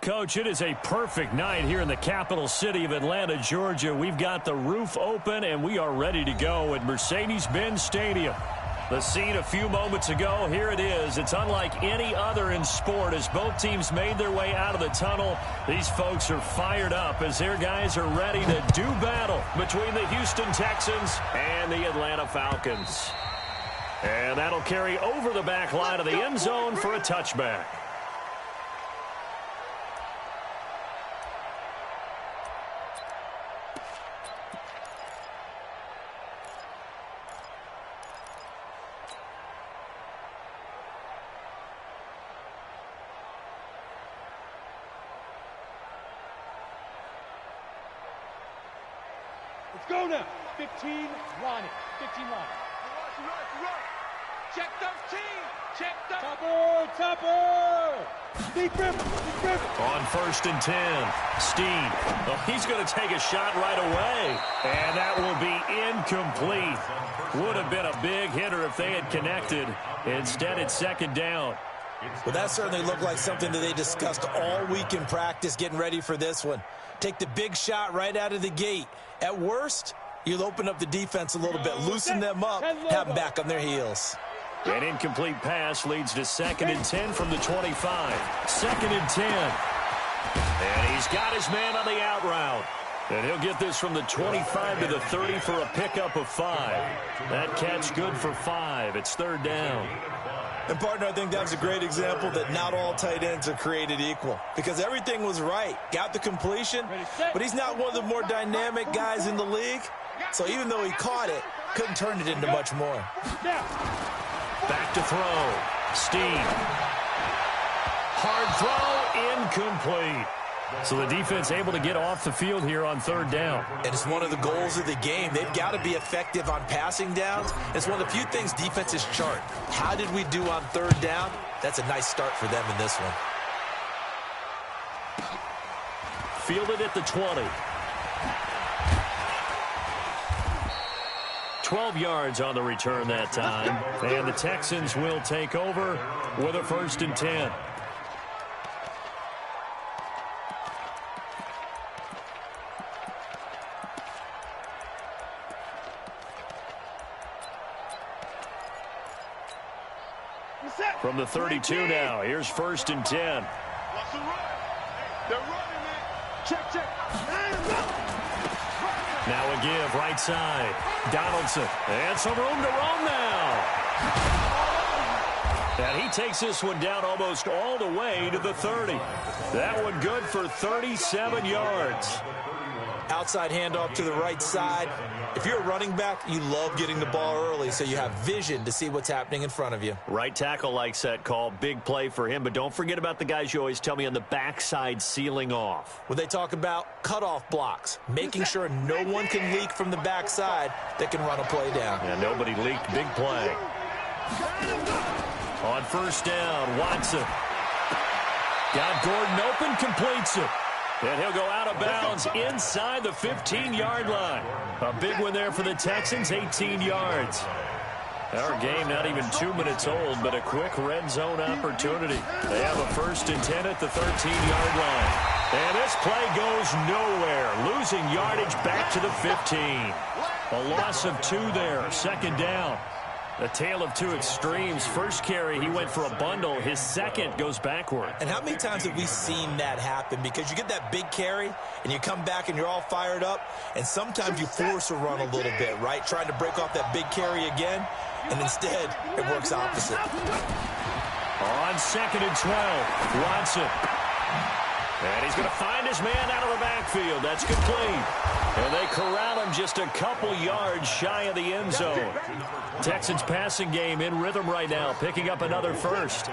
Coach, it is a perfect night here in the capital city of Atlanta, Georgia. We've got the roof open, and we are ready to go at Mercedes-Benz Stadium. The scene a few moments ago, here it is. It's unlike any other in sport as both teams made their way out of the tunnel. These folks are fired up as their guys are ready to do battle between the Houston Texans and the Atlanta Falcons. And that'll carry over the back line of the end zone for a touchback. Let's go now. 15 lining. 15 lining. Check those teams. Check those. Topper. Steve Griffin. On 1st and 10. Steve. Oh, he's going to take a shot right away. And that will be incomplete. Would have been a big hitter if they had connected. Instead, it's 2nd down. Well, that certainly looked like something that they discussed all week in practice, getting ready for this one. Take the big shot right out of the gate. At worst, you'll open up the defense a little bit, loosen them up, have them back on their heels. An incomplete pass leads to 2nd and 10 from the 25. 2nd and 10. And he's got his man on the out route. And he'll get this from the 25 to the 30 for a pickup of 5. That catch good for 5. It's 3rd down. And, partner, I think that was a great example that not all tight ends are created equal. Because everything was right. Got the completion, but he's not one of the more dynamic guys in the league. So even though he caught it, couldn't turn it into much more. Back to throw. Steve. Hard throw, incomplete. So the defense able to get off the field here on 3rd down. And it's one of the goals of the game. They've got to be effective on passing downs. It's one of the few things defenses chart. How did we do on 3rd down? That's a nice start for them in this one. Fielded at the 20. 12 yards on the return that time. And the Texans will take over with a 1st and 10. From the 32 now, here's 1st and 10. They're running it. Check. Now a give, right side. Donaldson, and some room to roam now. And he takes this one down almost all the way to the 30. That one good for 37 yards. Outside handoff to the right side. If you're a running back, you love getting the ball early so you have vision to see what's happening in front of you. Right tackle likes that call. Big play for him, but don't forget about the guys you always tell me on the backside sealing off. When they talk about cutoff blocks, making sure no one can leak from the backside that can run a play down. And nobody leaked. Big play. On 1st down, Watson. Got Gordon open, completes it. And he'll go out of bounds inside the 15-yard line. A big one there for the Texans, 18 yards. Our game not even 2 minutes old, but a quick red zone opportunity. They have a 1st and 10 at the 13-yard line. And this play goes nowhere. Losing yardage back to the 15. A loss of 2 there, 2nd down. A tale of two extremes. First carry, he went for a bundle. His second goes backward. And how many times have we seen that happen? Because you get that big carry, and you come back, and you're all fired up, and sometimes you force a run a little bit, right? Trying to break off that big carry again, and instead, it works opposite. On 2nd and 12, Watson. And he's going to find his man out of the backfield. That's complete. And they corral him just a couple yards shy of the end zone. Texans passing game in rhythm right now, picking up another 1st.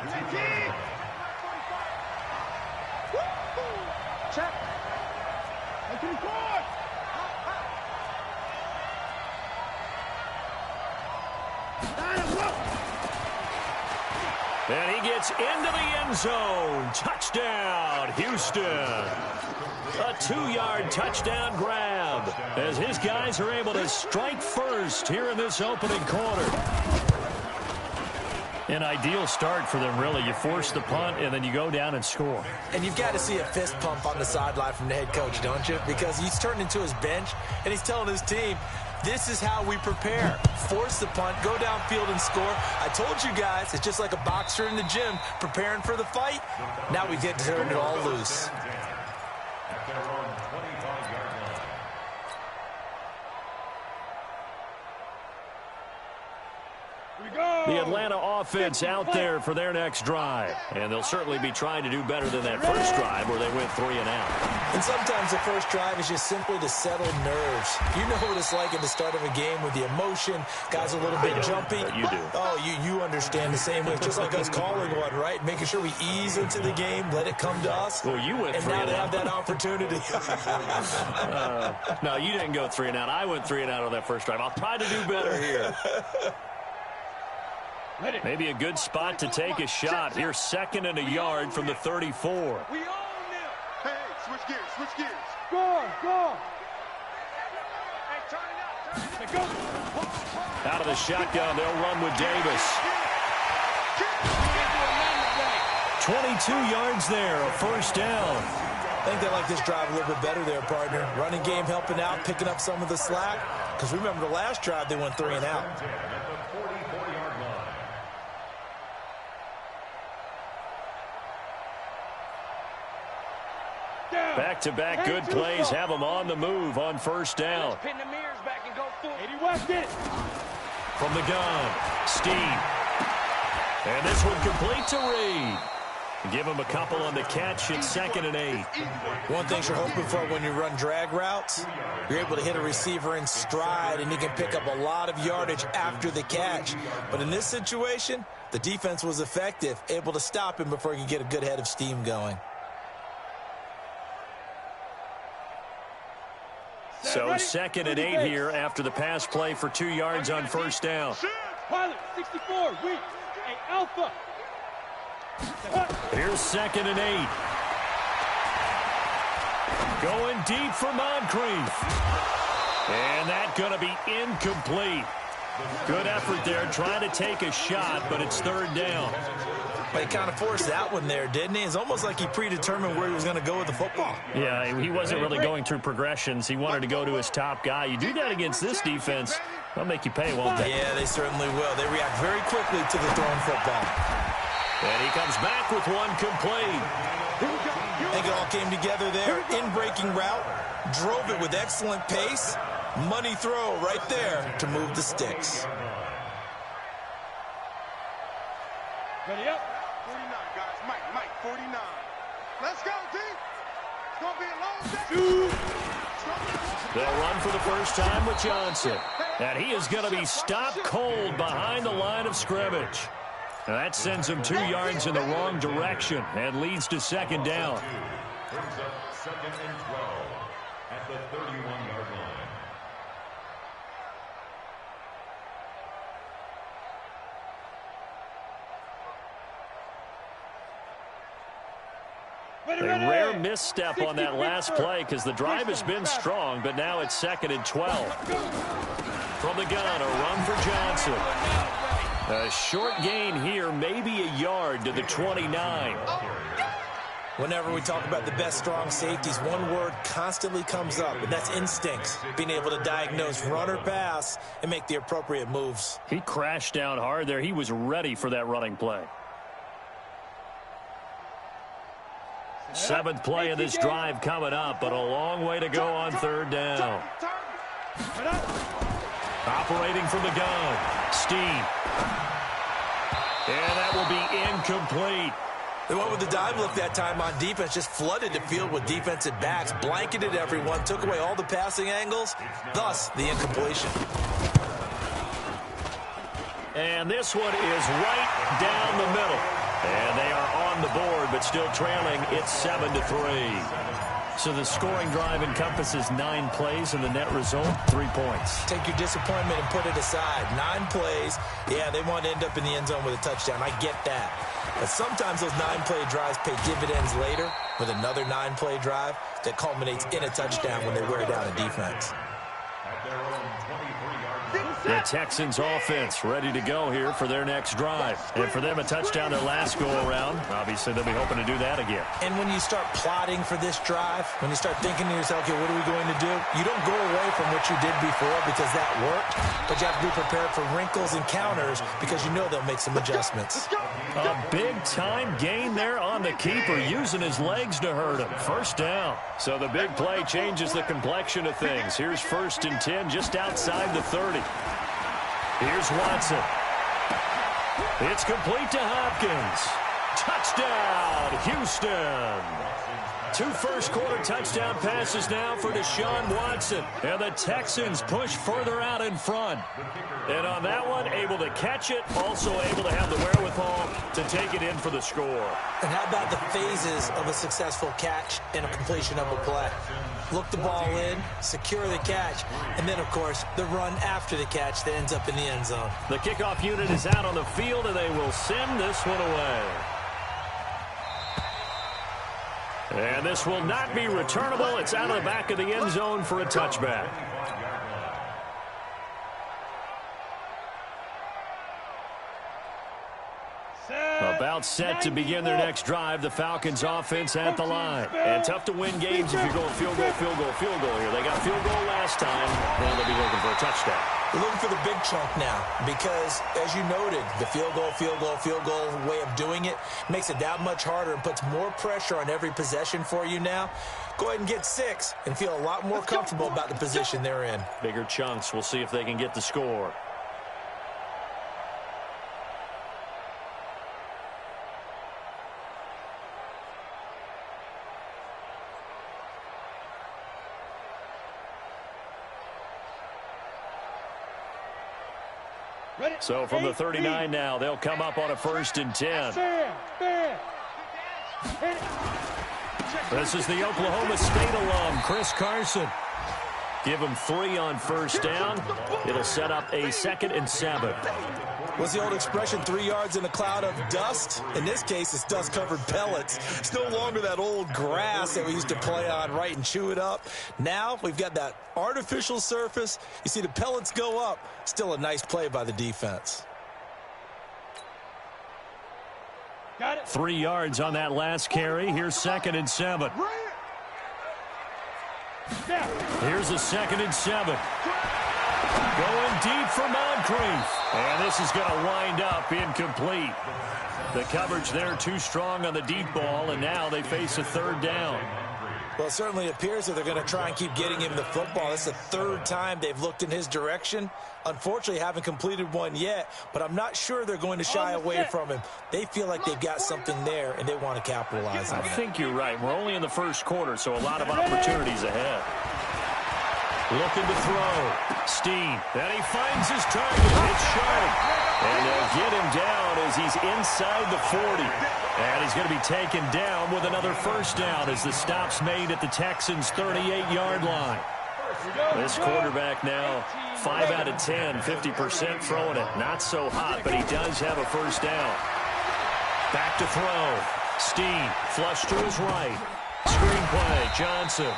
Check. And he gets into the end zone. Touchdown, Houston. A 2-yard touchdown grab as his guys are able to strike first here in this opening quarter. An ideal start for them, really. You force the punt, and then you go down and score. And you've got to see a fist pump on the sideline from the head coach, don't you? Because he's turned into his bench, and he's telling his team, this is how we prepare. Force the punt, go downfield and score. I told you guys, it's just like a boxer in the gym preparing for the fight. Now we get to turn it all loose. The Atlanta offense out there for their next drive. And they'll certainly be trying to do better than that first drive where they went 3 and out. And sometimes the first drive is just simply to settle nerves. You know what it's like at the start of a game with the emotion. Guys are a little bit jumpy. You do. Oh, you understand the same way. Just like us calling one, right? Making sure we ease into the game, let it come to us. Well, you went 3 and out. And now they have that opportunity. No, you didn't go 3 and out. I went 3 and out on that first drive. I'll try to do better here. Maybe a good spot to take a shot. Here's 2nd and a yard from the 34. We own them. Hey, switch gears, switch gears. Go. Hey, turn it up. Out of the shotgun, they'll run with Davis. 22 yards there, a first down. I think they like this drive a little bit better there, partner. Running game helping out, picking up some of the slack. Because remember the last drive, they went 3 and out. Back-to-back good plays have them on the move on first down. Pin the mirrors back and go full. Eddie West it. From the gun, Steve. And this one complete to Reed. Give him a couple on the catch. It's 2nd and 8. One thing you're hoping for when you run drag routes, you're able to hit a receiver in stride, and you can pick up a lot of yardage after the catch. But in this situation, the defense was effective, able to stop him before he could get a good head of steam going. So 2nd and 8 here after the pass play for 2 yards on first down. Pilot 64, weak, a alpha. Here's 2nd and 8. Going deep for Moncrief. And that's going to be incomplete. Good effort there, trying to take a shot, but it's 3rd down. But he kind of forced that one there, didn't he? It's almost like he predetermined where he was going to go with the football. Yeah, he wasn't really going through progressions. He wanted to go to his top guy. You do that against this defense, they'll make you pay, won't they? Yeah, they certainly will. They react very quickly to the thrown football. And he comes back with one complete. I think it all came together there. In-breaking route, drove it with excellent pace. Money throw right there to move the sticks. Ready up. 49, guys. Mike, 49. Let's go, D. It's going to be a long day. They'll run for the first time with Johnson. And he is going to be stopped cold behind the line of scrimmage. Now that sends him 2 yards in the wrong direction and leads to 2nd down. Brings up 2nd and 12 at the 31-yard line. A rare misstep on that last play because the drive has been strong, but now it's 2nd and 12. From the gun, a run for Johnson. A short gain here, maybe a yard to the 29. Whenever we talk about the best strong safeties, one word constantly comes up, and that's instincts. Being able to diagnose run or pass and make the appropriate moves. He crashed down hard there. He was ready for that running play. 7th play of this drive coming up, but a long way to go on 3rd down. Operating from the gun, Steve. And that will be incomplete. They went with the dive look that time on defense, just flooded the field with defensive backs, blanketed everyone, took away all the passing angles, thus the incompletion. And this one is right down the middle. And they are on the board, but still trailing. It's 7-3. So the scoring drive encompasses 9 plays, and the net result, 3 points. Take your disappointment and put it aside. 9 plays. Yeah, they want to end up in the end zone with a touchdown. I get that. But sometimes those 9-play drives pay dividends later with another 9-play drive that culminates in a touchdown when they wear down a defense. At their own 23-yard line. The Texans offense ready to go here for their next drive. And for them, a touchdown their last go-around. Obviously, they'll be hoping to do that again. And when you start plotting for this drive, when you start thinking to yourself, okay, what are we going to do? You don't go away from what you did before because that worked, but you have to be prepared for wrinkles and counters because you know they'll make some adjustments. A big-time gain there on the keeper, using his legs to hurt him. First down. So the big play changes the complexion of things. Here's 1st and 10 just outside the 30. Here's Watson. It's complete to Hopkins. Touchdown, Houston. 2 first-quarter touchdown passes now for Deshaun Watson. And the Texans push further out in front. And on that one, able to catch it, also able to have the wherewithal to take it in for the score. And how about the phases of a successful catch and a completion of a play? Look the ball in, secure the catch, and then, of course, the run after the catch that ends up in the end zone. The kickoff unit is out on the field, and they will send this one away. And this will not be returnable. It's out of the back of the end zone for a touchback. About set to begin their next drive. The Falcons offense at the line. And tough to win games if you're going field goal, field goal, field goal here. They got field goal last time. Now they'll be looking for a touchdown. We're looking for the big chunk now because, as you noted, the field goal way of doing it makes it that much harder and puts more pressure on every possession for you now. Go ahead and get 6 and feel a lot more comfortable about the position they're in. Bigger chunks. We'll see if they can get the score. So from the 39 now, they'll come up on a 1st and 10. This is the Oklahoma State alum, Chris Carson. Give him 3 on 1st down. It'll set up a 2nd and 7. What's the old expression, 3 yards in a cloud of dust? In this case, it's dust-covered pellets. It's no longer that old grass that we used to play on, right, and chew it up. Now we've got that artificial surface. You see the pellets go up. Still a nice play by the defense. Got it. 3 yards on that last carry. Here's 2nd and 7. Here's a 2nd and 7. Going deep for Moncrief. And this is going to wind up incomplete. The coverage there too strong on the deep ball, and now they face a 3rd down. Well, it certainly appears that they're going to try and keep getting him the football. That's the 3rd time they've looked in his direction. Unfortunately, haven't completed one yet, but I'm not sure they're going to shy away from him. They feel like they've got something there, and they want to capitalize on it. I think you're right. We're only in the 1st quarter, so a lot of opportunities ahead. Looking to throw. Steen. And he finds his target. It's sharp. And they'll get him down as he's inside the 40. And he's going to be taken down with another 1st down as the stop's made at the Texans' 38-yard line. This quarterback now 5 out of 10, 50% throwing it. Not so hot, but he does have a 1st down. Back to throw. Steen flush to his right. Screen play. Johnson.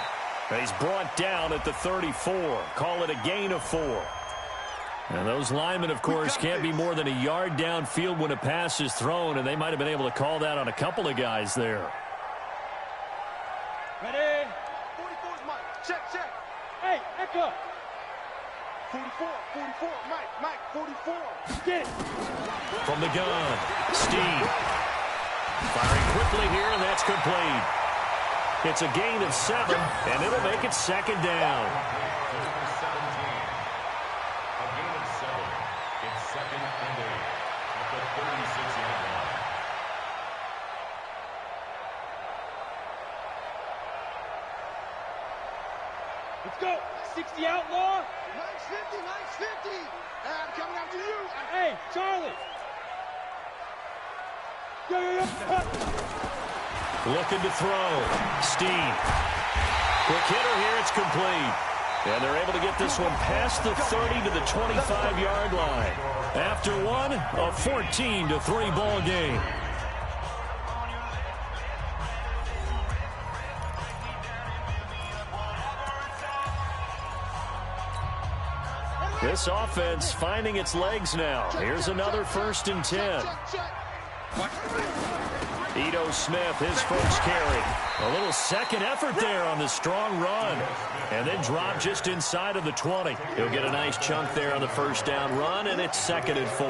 And he's brought down at the 34. Call it a gain of 4. And those linemen, of course, can't be more than a yard downfield when a pass is thrown, and they might have been able to call that on a couple of guys there. Ready? 44's Mike. Check, check. Hey, echo. 44, Mike, 44. Get it. From the gun, Steve. Firing quickly here, and that's complete. It's a gain of 7, and it'll make it 2nd down. Let's go. 60 outlaw. Nice 50. And coming after you. Hey, Charlie. Looking to throw. Steve. Quick hitter here. It's complete. And they're able to get this one past the 30 to the 25-yard line. After one, a 14-3 ball game. This offense finding its legs now. Here's another 1st and 10. Ito Smith, his first carry. A little second effort there on the strong run. And then drop just inside of the 20. He'll get a nice chunk there on the first down run, and it's 2nd and 4.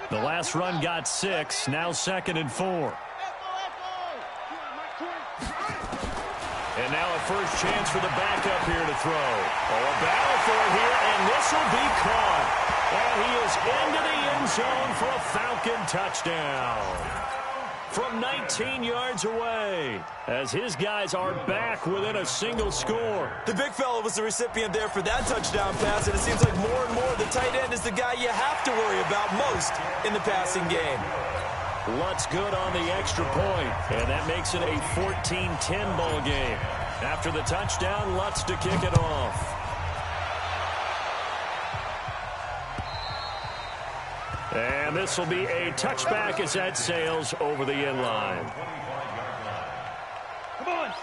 The last run got 6, now 2nd and 4. And now a first chance for the backup here to throw. Oh, a battle for it here, and this will be caught. And he is into the end zone for a Falcon touchdown. From 19 yards away, as his guys are back within a single score. The big fella was the recipient there for that touchdown pass, and it seems like more and more the tight end is the guy you have to worry about most in the passing game. Lutz good on the extra point, and that makes it a 14-10 ball game. After the touchdown, Lutz to kick it off. And this will be a touchback as that sails over the end line.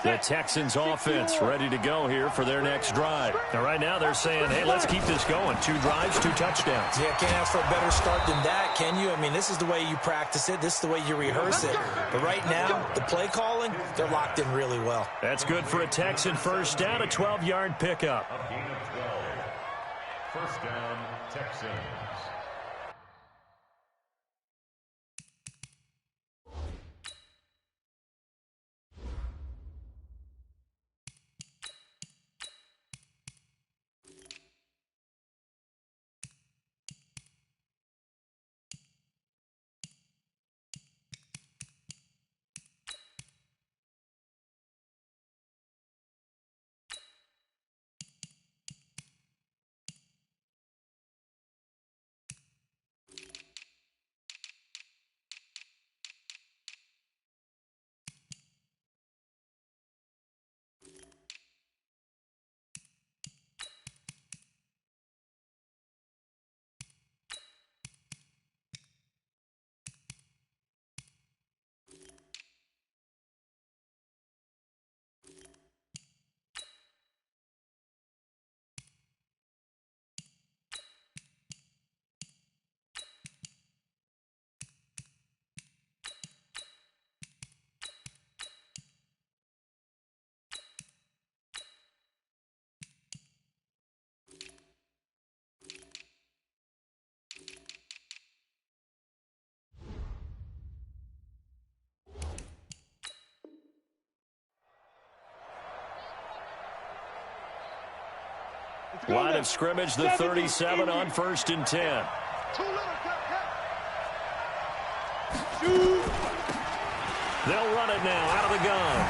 The Texans offense ready to go here for their next drive. Now, right now they're saying, hey, let's keep this going. 2 drives, 2 touchdowns. Yeah, can't ask for a better start than that, can you? I mean, this is the way you practice it. This is the way you rehearse it. But right now, the play calling, they're locked in really well. That's good for a Texan first down, a 12-yard pickup. First down, Texans. Line of scrimmage, the 37 on 1st and 10. They'll run it now out of the gun.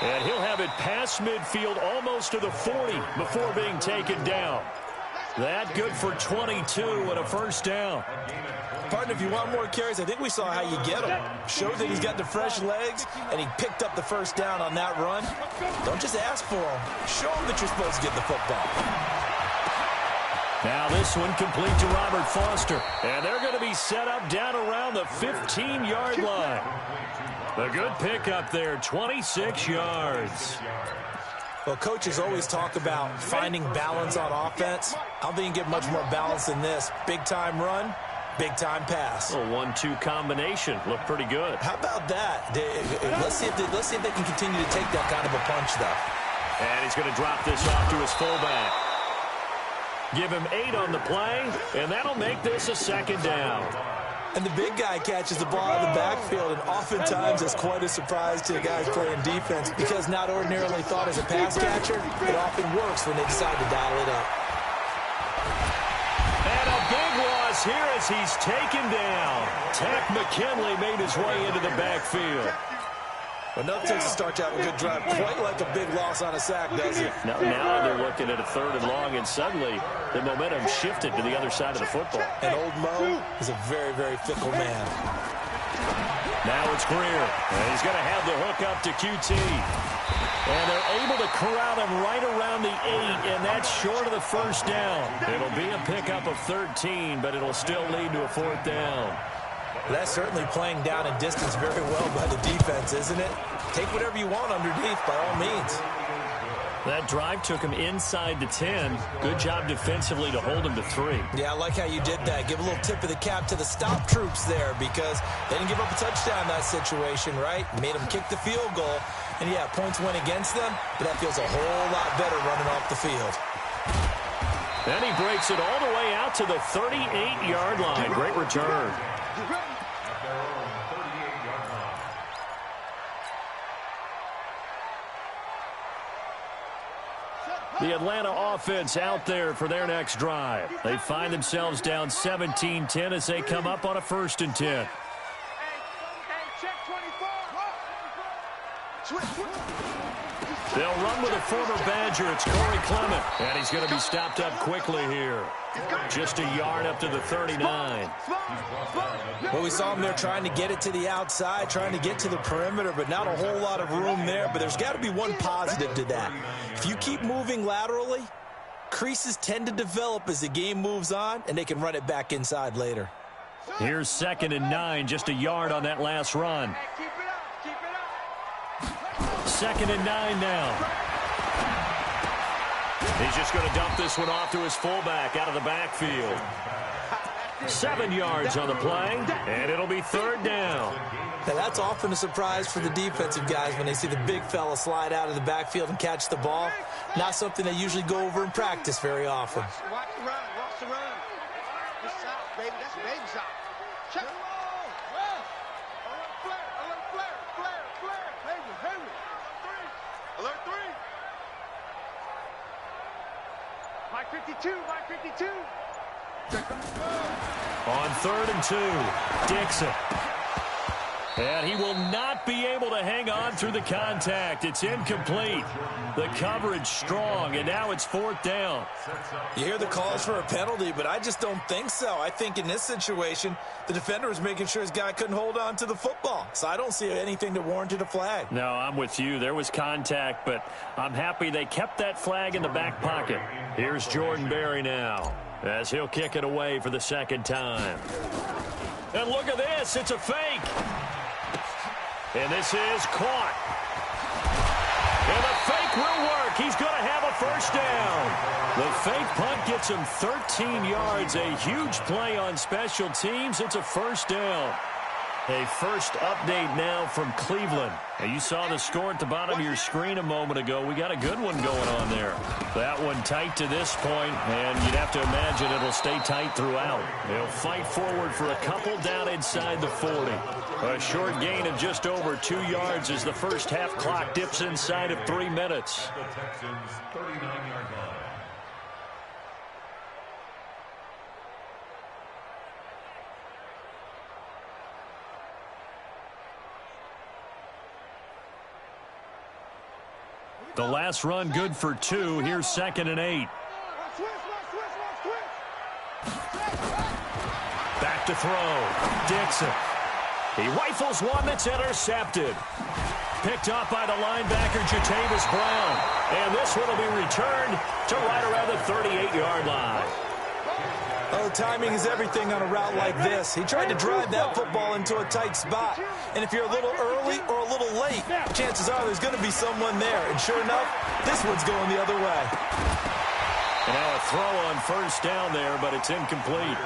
And he'll have it past midfield almost to the 40 before being taken down. That good for 22 and a first down. Partner, if you want more carries, I think we saw how you get them. Showed that he's got the fresh legs, and he picked up the first down on that run. Don't just ask for them. Show them that you're supposed to get the football. Now this one complete to Robert Foster. And they're going to be set up down around the 15-yard line. A good pickup there, 26 yards. Well, coaches always talk about finding balance on offense. I don't think you get much more balance than this. Big-time run, big-time pass. A 1-2 combination. Looked pretty good. How about that? Let's see if they can continue to take that kind of a punch, though. And he's going to drop this off to his fullback. Give him 8 on the play, and that'll make this a second down. And the big guy catches the ball in the backfield, and oftentimes it's quite a surprise to the guys playing defense because not ordinarily thought as a pass catcher, it often works when they decide to dial it up. And a big loss here as he's taken down. Tack McKinley made his way into the backfield. But no Texas start to have a good drive, quite like a big loss on a sack, does it? Now they're looking at a 3rd and long, and suddenly the momentum shifted to the other side of the football. And old Mo is a very, very fickle man. Now it's Greer. And he's going to have the hook up to QT. And they're able to corral him right around the 8, and that's short of the first down. It'll be a pickup of 13, but it'll still lead to a 4th down. That's certainly playing down in distance very well by the defense, isn't it? Take whatever you want underneath, by all means. That drive took him inside the 10. Good job defensively to hold him to 3. Yeah, I like how you did that. Give a little tip of the cap to the stop troops there because they didn't give up a touchdown in that situation, right? Made them kick the field goal. And, yeah, points went against them, but that feels a whole lot better running off the field. Then he breaks it all the way out to the 38-yard line. Great return. The Atlanta offense out there for their next drive. They find themselves down 17-10 as they come up on a 1st and 10. They'll run with a former Badger. It's Corey Clement. And he's going to be stopped up quickly here. Just a yard up to the 39. Well, we saw him there trying to get it to the outside, trying to get to the perimeter, but not a whole lot of room there. But there's got to be one positive to that. If you keep moving laterally, creases tend to develop as the game moves on, and they can run it back inside later. Here's 2nd and 9, just a yard on that last run. 2nd and 9 now. He's just going to dump this one off to his fullback out of the backfield. 7 yards on the play, and it'll be 3rd down. Now, that's often a surprise for the defensive guys when they see the big fella slide out of the backfield and catch the ball. Not something they usually go over in practice very often. Watch the run. Watch the run. This out, baby. That's a baby shot. Check the ball. Alert flare. Henry. Alert 3. Mike 52. On 3rd and 2, Dixon. And he will not be able to hang on through the contact. It's incomplete. The coverage strong, and now it's 4th down. You hear the calls for a penalty, but I just don't think so. I think in this situation, the defender was making sure his guy couldn't hold on to the football. So I don't see anything that warranted a flag. No, I'm with you. There was contact, but I'm happy they kept that flag in the back pocket. Here's Jordan Berry now, as he'll kick it away for the 2nd time. And look at this. It's a fake. And this is caught. And the fake will work. He's going to have a 1st down. The fake punt gets him 13 yards. A huge play on special teams. It's a 1st down. A first update now from Cleveland. Now, you saw the score at the bottom of your screen a moment ago. We got a good one going on there. That one tight to this point, and you'd have to imagine it'll stay tight throughout. They'll fight forward for a couple down inside the 40. A short gain of just over 2 yards as the first half clock dips inside of 3 minutes. The Texans' 39-yard line. The last run good for 2. Here's 2nd and 8. Back to throw. Dixon. He rifles one that's intercepted. Picked up by the linebacker, Jatavis Brown. And this one will be returned to right around the 38-yard line. Oh, timing is everything on a route like this. He tried to drive that football into a tight spot. And if you're a little early or a little late, chances are there's going to be someone there. And sure enough, this one's going the other way. And now a throw on 1st down there, but it's incomplete.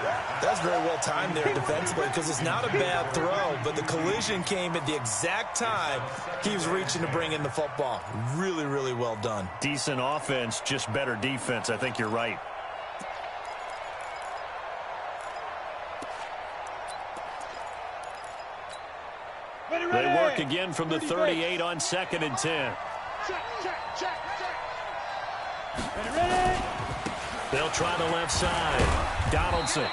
That's very well timed there defensively because it's not a bad throw, but the collision came at the exact time he was reaching to bring in the football. Really, really well done. Decent offense, just better defense. I think you're right. They work again from the 38 on 2nd and 10. Check. They'll try the left side. Donaldson.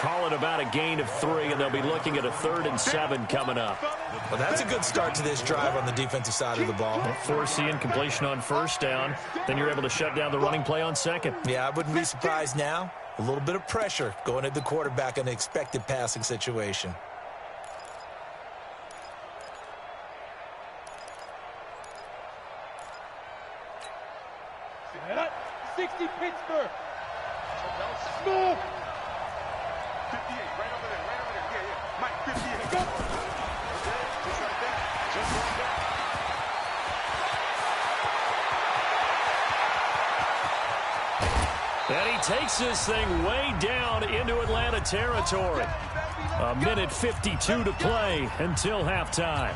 Call it about a gain of 3, and they'll be looking at a 3rd and 7 coming up. Well, that's a good start to this drive on the defensive side of the ball. Force the incompletion on 1st down. Then you're able to shut down the running play on 2nd. Yeah, I wouldn't be surprised now. A little bit of pressure going at the quarterback in an expected passing situation. 60 Pittsburgh. Move. 58, right over there. Mike 58. Go. Okay, just like that. Just like that. And he takes this thing way down into Atlanta territory. A minute 52 to play until halftime.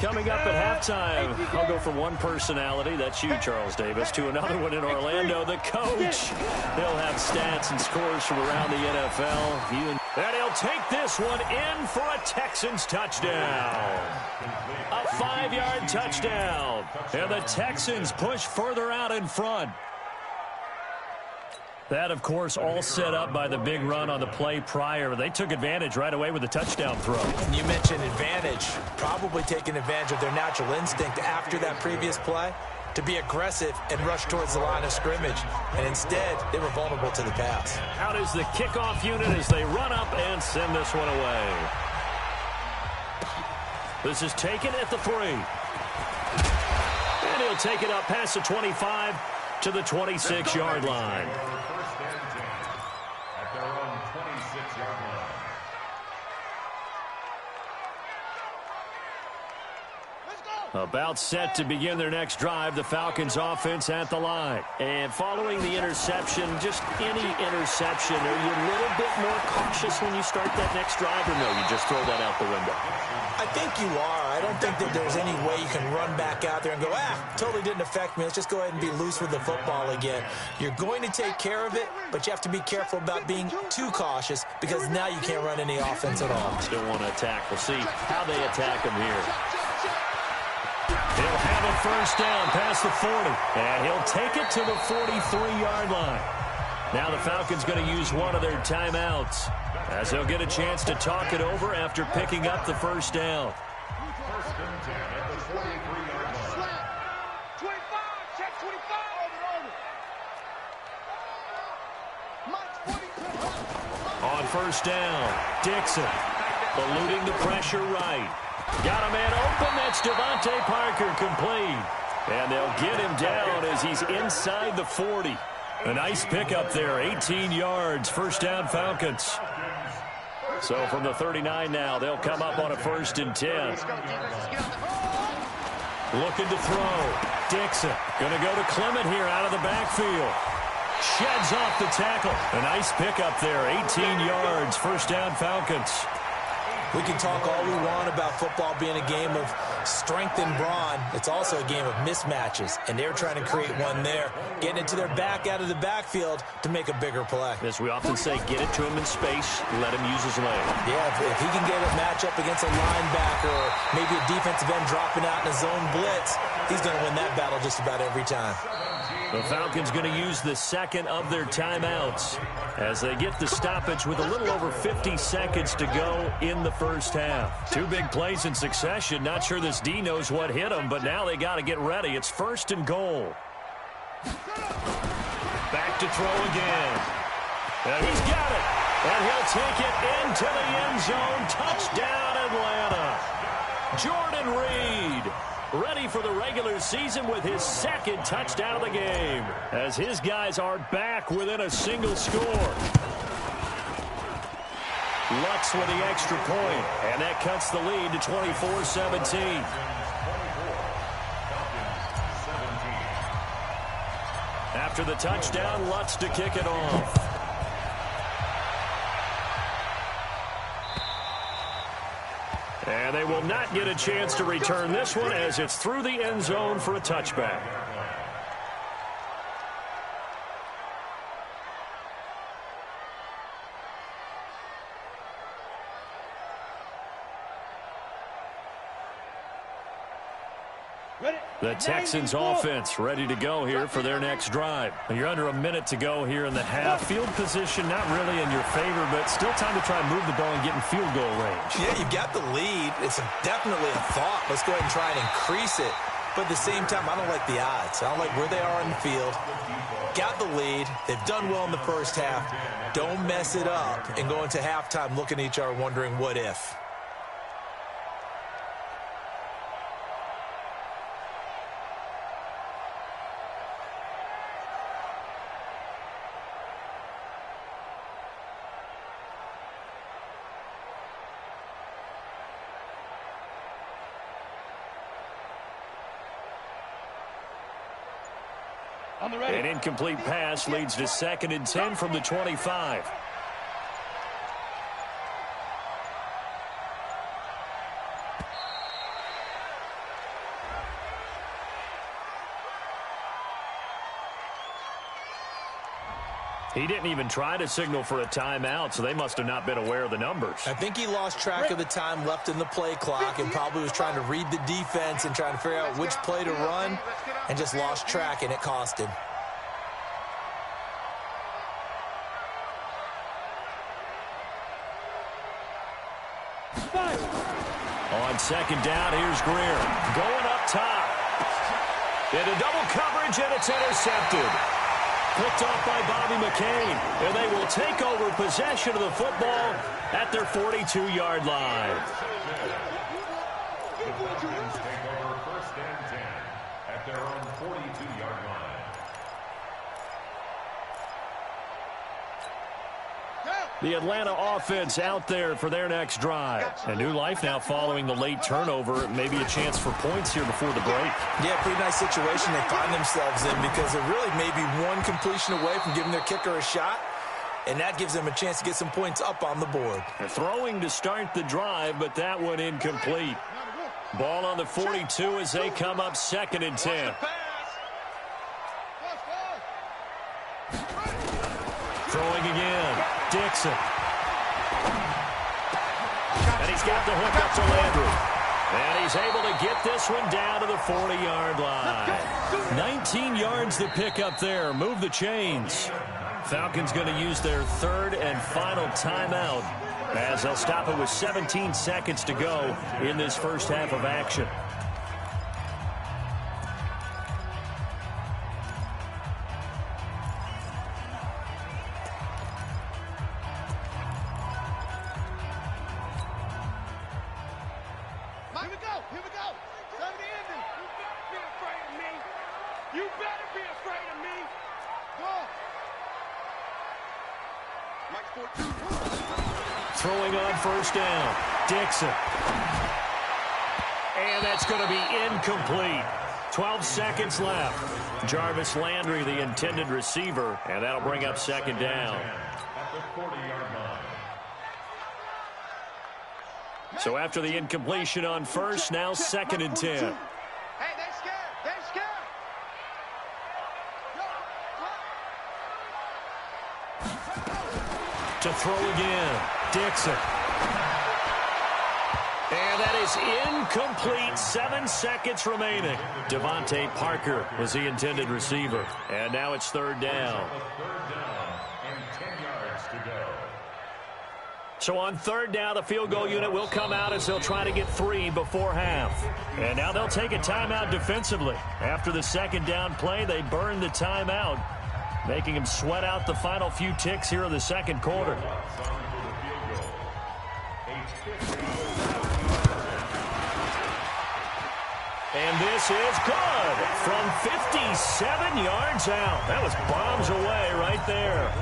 Coming up at halftime, I'll go from one personality, that's you, Charles Davis, to another one in Orlando, the coach. He'll have stats and scores from around the NFL. And he'll take this one in for a Texans touchdown. A 5-yard touchdown. And the Texans push further out in front. That, of course, all set up by the big run on the play prior. They took advantage right away with the touchdown throw. And you mentioned advantage, probably taking advantage of their natural instinct after that previous play to be aggressive and rush towards the line of scrimmage. And instead, they were vulnerable to the pass. Out is the kickoff unit as they run up and send this one away. This is taken at the 3. And he'll take it up past the 25 to the 26-yard line. About set to begin their next drive, the Falcons offense at the line. And following the interception, just any interception, are you a little bit more cautious when you start that next drive, or no, you just throw that out the window? I think you are. I don't think that there's any way you can run back out there and go, totally didn't affect me. Let's just go ahead and be loose with the football again. You're going to take care of it, but you have to be careful about being too cautious because now you can't run any offense at all. Still want to attack. We'll see how they attack him here. He'll have a first down past the 40, and he'll take it to the 43-yard line. Now the Falcons going to use one of their timeouts as they'll get a chance to talk it over after picking up the first down. First and 10 at the 43-yard line. 25, check 25. On first down, Dixon eluding the pressure right. Got a man open. That's Devontae Parker complete. And they'll get him down as he's inside the 40. A nice pickup there, 18 yards, first down Falcons. So from the 39 now, they'll come up on a first and 10. Looking to throw. Dixon going to go to Clement here out of the backfield. Sheds off the tackle. A nice pickup there, 18 yards, first down Falcons. We can talk all we want about football being a game of strength and brawn. It's also a game of mismatches, and they're trying to create one there, getting it to their back out of the backfield to make a bigger play. As we often say, get it to him in space, let him use his leg. Yeah, if he can get a matchup against a linebacker or maybe a defensive end dropping out in a zone blitz, he's going to win that battle just about every time. The Falcons going to use the second of their timeouts as they get the stoppage with a little over 50 seconds to go in the first half. Two big plays in succession. Not sure this D knows what hit him, but now they got to get ready. It's first and goal. Back to throw again. And he's got it. And he'll take it into the end zone. Touchdown, Atlanta. Jordan Reed, ready for the regular season with his second touchdown of the game, as his guys are back within a single score. Lutz with the extra point, and that cuts the lead to 24-17. After the touchdown, Lutz to kick it off. And they will not get a chance to return this one as it's through the end zone for a touchback. The Texans offense ready to go here for their next drive. You're under a minute to go here in the half. Field position not really in your favor, but still time to try and move the ball and get in field goal range. Yeah, you've got the lead. It's definitely a thought. Let's go ahead and try and increase it. But at the same time, I don't like the odds. I don't like where they are on the field. Got the lead. They've done well in the first half. Don't mess it up and go into halftime looking at each other wondering what if. An incomplete pass leads to 2nd and 10 from the 25. He didn't even try to signal for a timeout, so they must have not been aware of the numbers. I think he lost track of the time left in the play clock and probably was trying to read the defense and trying to figure out which play to run and just lost track, and it cost him. On 2nd down, here's Greer. Going up top. Into double coverage, and it's intercepted. Picked off by Bobby McCain, and they will take over possession of the football at their 42-yard line. The Falcons take over 1st and 10 at their own 42-yard line. The Atlanta offense out there for their next drive. A new life now following the late turnover. Maybe a chance for points here before the break. Yeah, pretty nice situation they find themselves in because they're really maybe one completion away from giving their kicker a shot, and that gives them a chance to get some points up on the board. They're throwing to start the drive, but that one incomplete. Ball on the 42 as they come up 2nd and 10. Throwing again. Dixon. And he's got the hook up to Landry. And he's able to get this one down to the 40-yard line. 19 yards to pick up there. Move the chains. Falcons going to use their 3rd and final timeout as they'll stop it with 17 seconds to go in this first half of action. Throwing on 1st down. Dixon. And that's going to be incomplete. 12 seconds left. Jarvis Landry, the intended receiver, and that'll bring up 2nd down. At the 40-yard line. So after the incompletion on 1st, now 2nd and 10. Hey, they scared. They scared. To throw again. Dixon. And that is incomplete. 7 seconds remaining. Devontae Parker was the intended receiver. And now it's 3rd down. 3rd down and 10 yards to go. So on 3rd down, the field goal unit will come out as they'll try to get 3 before half. And now they'll take a timeout defensively. After the 2nd down play, they burn the timeout, making them sweat out the final few ticks here in the 2nd quarter. And this is good from 57 yards out. That was bombs away right there.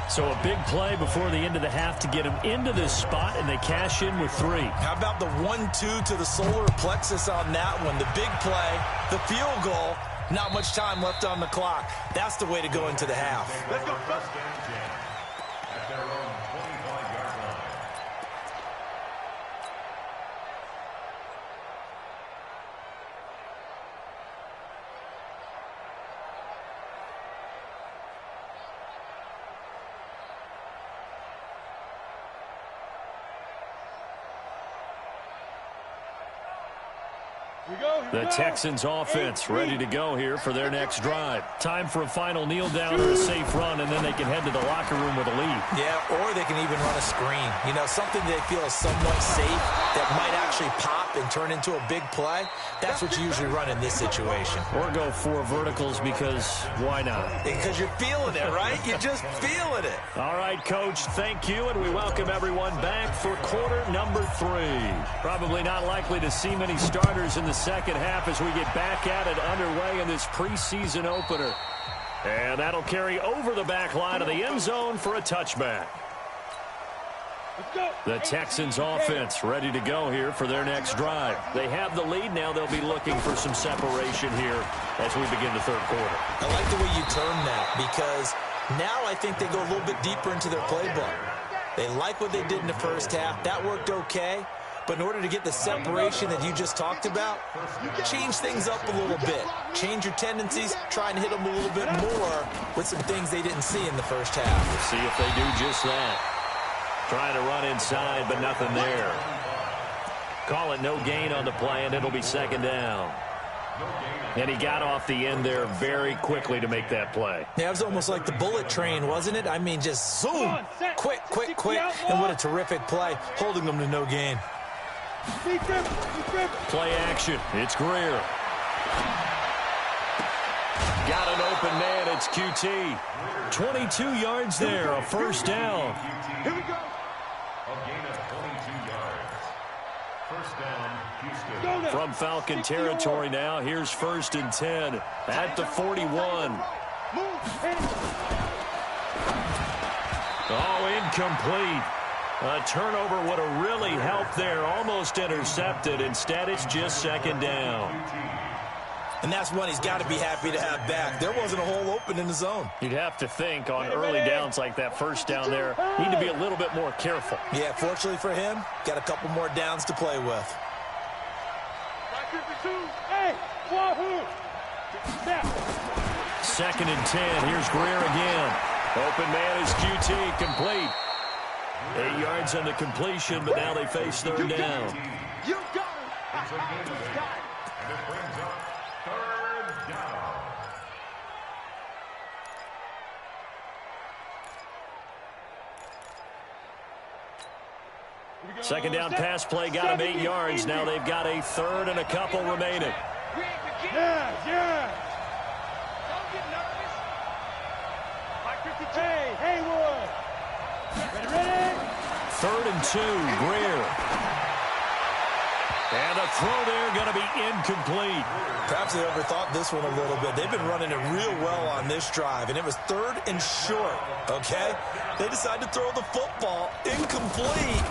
So a big play before the end of the half to get them into this spot, and they cash in with 3. How about the 1-2 to the solar plexus on that one? The big play, the field goal, not much time left on the clock. That's the way to go into the half. Let's go. At their own 25-yard line. The Texans offense ready to go here for their next drive. Time for a final kneel down or a safe run, and then they can head to the locker room with a lead. Yeah, or they can even run a screen. You know, something they feel is somewhat safe that might actually pop and turn into a big play. That's what you usually run in this situation. Or go 4 verticals because why not? Because you're feeling it, right? You're just feeling it. All right, Coach, thank you, and we welcome everyone back for quarter number 3. Probably not likely to see many starters in the second half as we get back at it underway in this preseason opener. And that'll carry over the back line of the end zone for a touchback. The Texans offense ready to go here for their next drive. They have the lead now. They'll be looking for some separation here as we begin the third quarter. I like the way you term that, because now I think they go a little bit deeper into their playbook. They like what they did in the first half. That worked okay. But in order to get the separation that you just talked about, change things up a little bit. Change your tendencies, try and hit them a little bit more with some things they didn't see in the first half. We'll see if they do just that. Trying to run inside, but nothing there. Call it no gain on the play, and it'll be second down. And he got off the end there very quickly to make that play. Yeah, it was almost like the bullet train, wasn't it? I mean, just zoom, quick, quick, quick. And what a terrific play, holding them to no gain. Play action. It's Greer. Got an open man. It's QT. 22 yards there. A first down. Here we go. A gain of 22 yards. First down, Houston. From Falcon territory now. Here's 1st and 10 at the 41. Oh, incomplete. A turnover would have really helped there. Almost intercepted. Instead, it's just second down. And that's one he's got to be happy to have back. There wasn't a hole open in the zone. You'd have to think on early downs like that first down there, need to be a little bit more careful. Yeah, fortunately for him, got a couple more downs to play with. Second and 10. Here's Greer again. Open man is QT. Complete. 8 yards on the completion, but now they face third down. You got it. It's a gain of 8, and it brings up third down. Second down pass play got him 8 yards. Now they've got a third and a couple remaining. Yeah. Don't get nervous. Hey, Haywood. Ready? 3rd and 2, Greer. And a throw there going to be incomplete. Perhaps they overthought this one a little bit. They've been running it real well on this drive, and it was 3rd and short, okay? They decided to throw the football incomplete.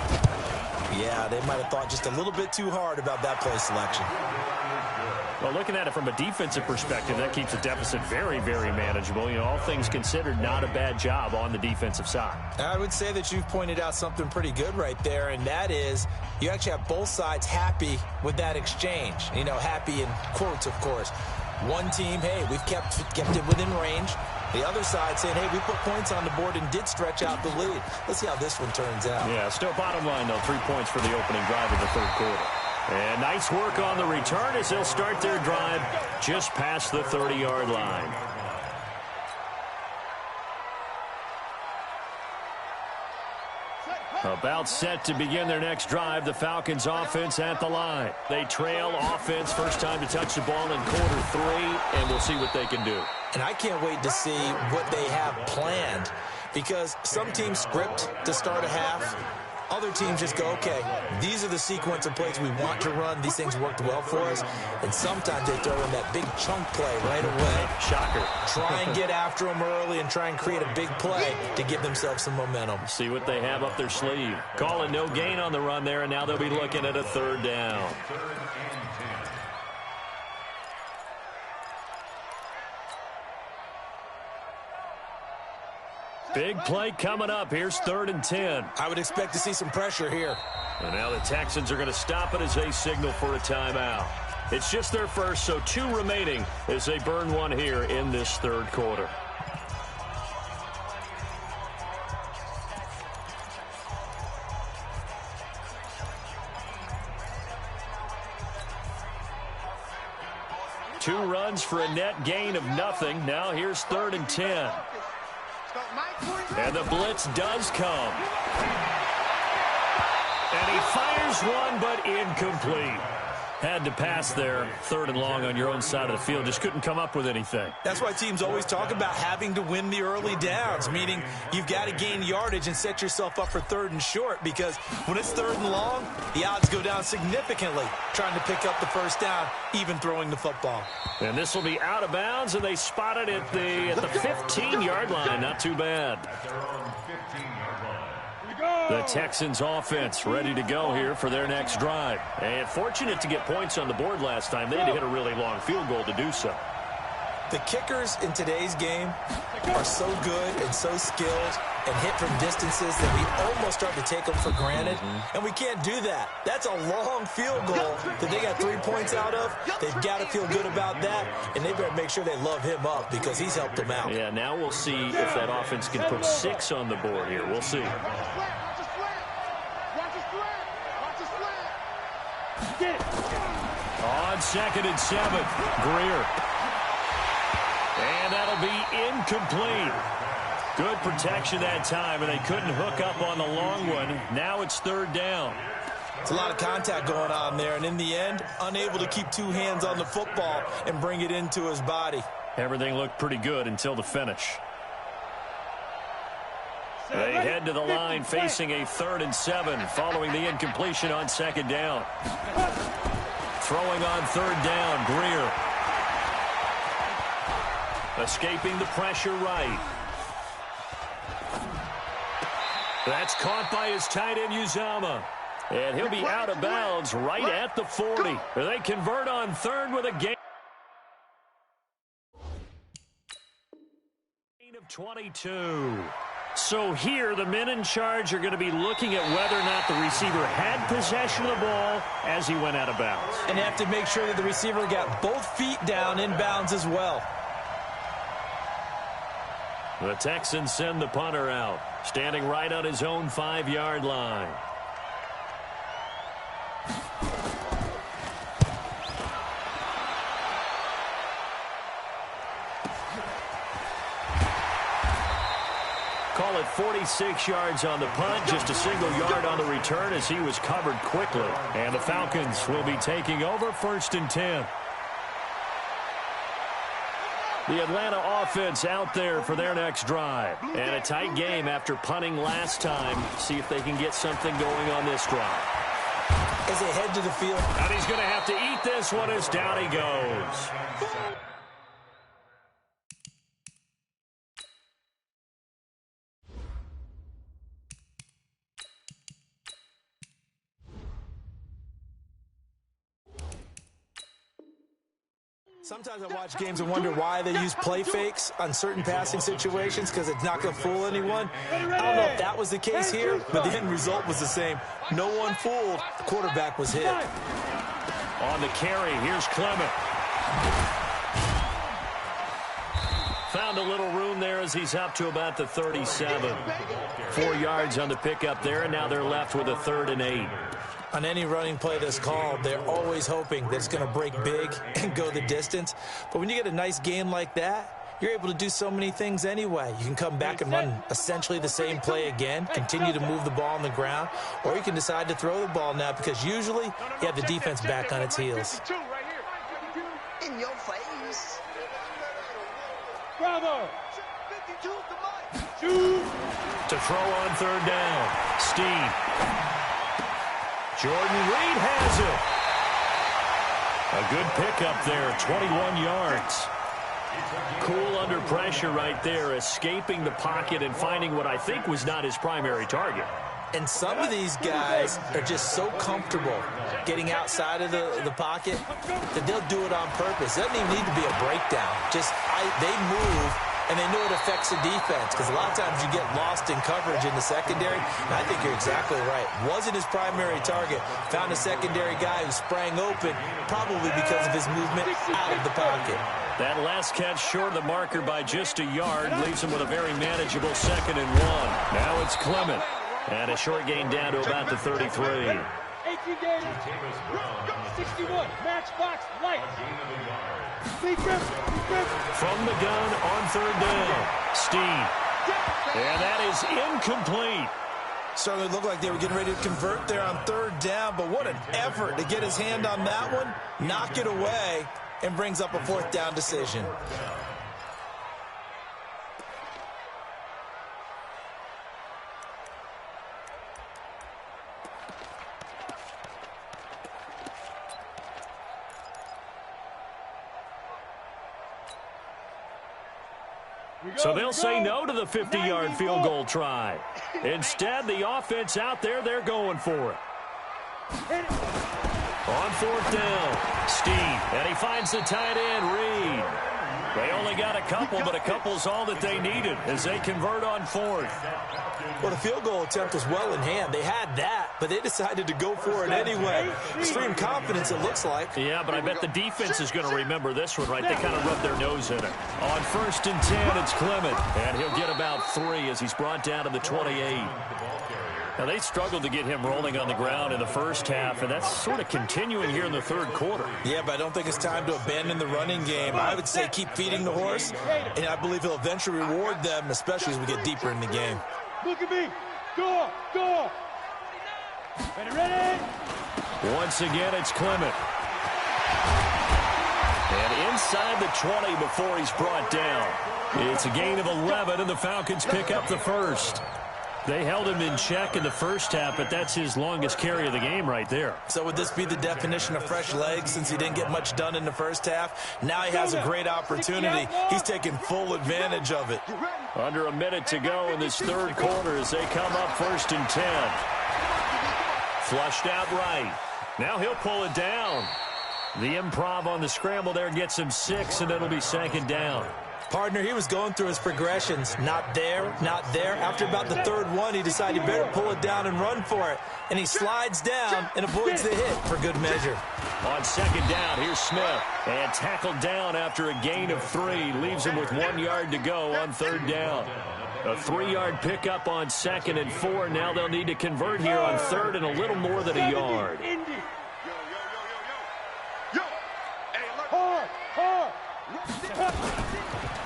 Yeah, they might have thought just a little bit too hard about that play selection. Well, looking at it from a defensive perspective, that keeps the deficit very, very manageable. You know, all things considered, not a bad job on the defensive side. I would say that you've pointed out something pretty good right there, and that is you actually have both sides happy with that exchange. You know, happy in quotes, of course. One team, hey, we've kept it within range. The other side saying, hey, we put points on the board and did stretch out the lead. Let's see how this one turns out. Yeah, still bottom line, though, 3 points for the opening drive of the third quarter. And nice work on the return as they'll start their drive just past the 30-yard line. About set to begin their next drive, the Falcons offense at the line. They trail offense, first time to touch the ball in quarter 3, and we'll see what they can do. And I can't wait to see what they have planned, because some teams script to start a half. Other teams just go, okay, these are the sequence of plays we want to run. These things worked well for us. And sometimes they throw in that big chunk play right away. Shocker. Try and get after them early and try and create a big play to give themselves some momentum. See what they have up their sleeve. Calling no gain on the run there, and now they'll be looking at a third down. Big play coming up. Here's 3rd and 10. I would expect to see some pressure here. And now the Texans are going to stop it as they signal for a timeout. It's just their first, so 2 remaining as they burn one here in this third quarter. Two runs for a net gain of nothing. Now here's 3rd and 10. And the blitz does come. And he fires one, but incomplete. Had to pass there, 3rd and long on your own side of the field. Just couldn't come up with anything. That's why teams always talk about having to win the early downs, meaning you've got to gain yardage and set yourself up for 3rd and short, because when it's 3rd and long, the odds go down significantly trying to pick up the first down, even throwing the football. And this will be out of bounds, and they spot it at the 15-yard line. Not too bad. The Texans offense ready to go here for their next drive. And fortunate to get points on the board last time. They had to hit a really long field goal to do so. The kickers in today's game are so good and so skilled and hit from distances that we almost start to take them for granted, and we can't do that. That's a long field goal that they got 3 points out of. They've got to feel good about that, and they better make sure they love him up because he's helped them out. Yeah, now we'll see if that offense can put 6 on the board here. We'll see. On 2nd and 7, Greer. And that'll be incomplete. Good protection that time, and they couldn't hook up on the long one. Now it's 3rd down. It's a lot of contact going on there, and in the end, unable to keep 2 hands on the football and bring it into his body. Everything looked pretty good until the finish. They head to the line facing a 3rd and 7 following the incompletion on 2nd down. Throwing on 3rd down, Greer. Escaping the pressure right. That's caught by his tight end, Uzama. And he'll be out of bounds right at the 40. They convert on 3rd with a gain of 22. So here, the men in charge are going to be looking at whether or not the receiver had possession of the ball as he went out of bounds. And they have to make sure that the receiver got both feet down in bounds as well. The Texans send the punter out, standing right on his own 5-yard line. Call it 46 yards on the punt, just a single yard on the return as he was covered quickly. And the Falcons will be taking over 1st and 10. The Atlanta offense out there for their next drive. And a tight game after punting last time. See if they can get something going on this drive. As they head to the field. And he's going to have to eat this one as down he goes. Sometimes I watch games and wonder why they use play fakes on certain passing situations because it's not going to fool anyone. I don't know if that was the case here, but the end result was the same. No one fooled. The quarterback was hit. On the carry, here's Clement. Found a little room there as he's up to about the 37. 4 yards on the pickup there, and now they're left with a 3rd and 8. On any running play that's called, they're always hoping that it's going to break big and go the distance. But when you get a nice game like that, you're able to do so many things anyway. You can come back and run essentially the same play again, continue to move the ball on the ground, or you can decide to throw the ball now because usually you have the defense back on its heels. In your face. Bravo. To throw on 3rd down. Steen. Jordan Reed has it. A good pickup there, 21 yards. Cool under pressure right there, escaping the pocket and finding what I think was not his primary target. And some of these guys are just so comfortable getting outside of the pocket that they'll do it on purpose. It doesn't even need to be a breakdown. They move, and they know it affects the defense because a lot of times you get lost in coverage in the secondary, and I think you're exactly right. Wasn't his primary target. Found a secondary guy who sprang open, probably because of his movement out of the pocket. That last catch short of the marker by just a yard leaves him with a very manageable 2nd and 1. Now it's Clement. And a short gain down to about the 33. 18 games. 61. Matchbox light. From the gun on 3rd down. Steen. And that is incomplete. Certainly looked like they were getting ready to convert there on 3rd down, but what an effort to get his hand on that one, knock it away, and brings up a 4th down decision. So they'll say no to the 50-yard field goal try. Instead, the offense out there, they're going for it. On fourth down, Steve, and he finds the tight end, Reed. They only got a couple, but a couple's all that they needed as they convert on fourth. Well, the field goal attempt was well in hand. They had that, but they decided to go for it anyway. Extreme confidence, it looks like. Yeah, but I bet the defense is going to remember this one, right? They kind of rubbed their nose in it. On 1st and 10, it's Clement, and he'll get about 3 as he's brought down to the 28. Now, they struggled to get him rolling on the ground in the first half, and that's sort of continuing here in the third quarter. Yeah, but I don't think it's time to abandon the running game. I would say keep feeding the horse, and I believe he'll eventually reward them, especially as we get deeper in the game. Look at me. Go, go. Ready? Once again, it's Clement. And inside the 20 before he's brought down. It's a gain of 11, and the Falcons pick up the first. They held him in check in the first half, but that's his longest carry of the game right there. So would this be the definition of fresh legs since he didn't get much done in the first half? Now he has a great opportunity. He's taking full advantage of it. Under a minute to go in this third quarter as they come up 1st and 10. Flushed out right. Now he'll pull it down. The improv on the scramble there gets him 6, and it'll be 2nd down. Partner, he was going through his progressions. Not there, not there. After about the third one, he decided he better pull it down and run for it. And he slides down and avoids the hit for good measure. On 2nd down, here's Smith. And tackled down after a gain of 3. Leaves him with 1 yard to go on 3rd down. A 3-yard pickup on 2nd and 4. Now they'll need to convert here on 3rd and a little more than a yard.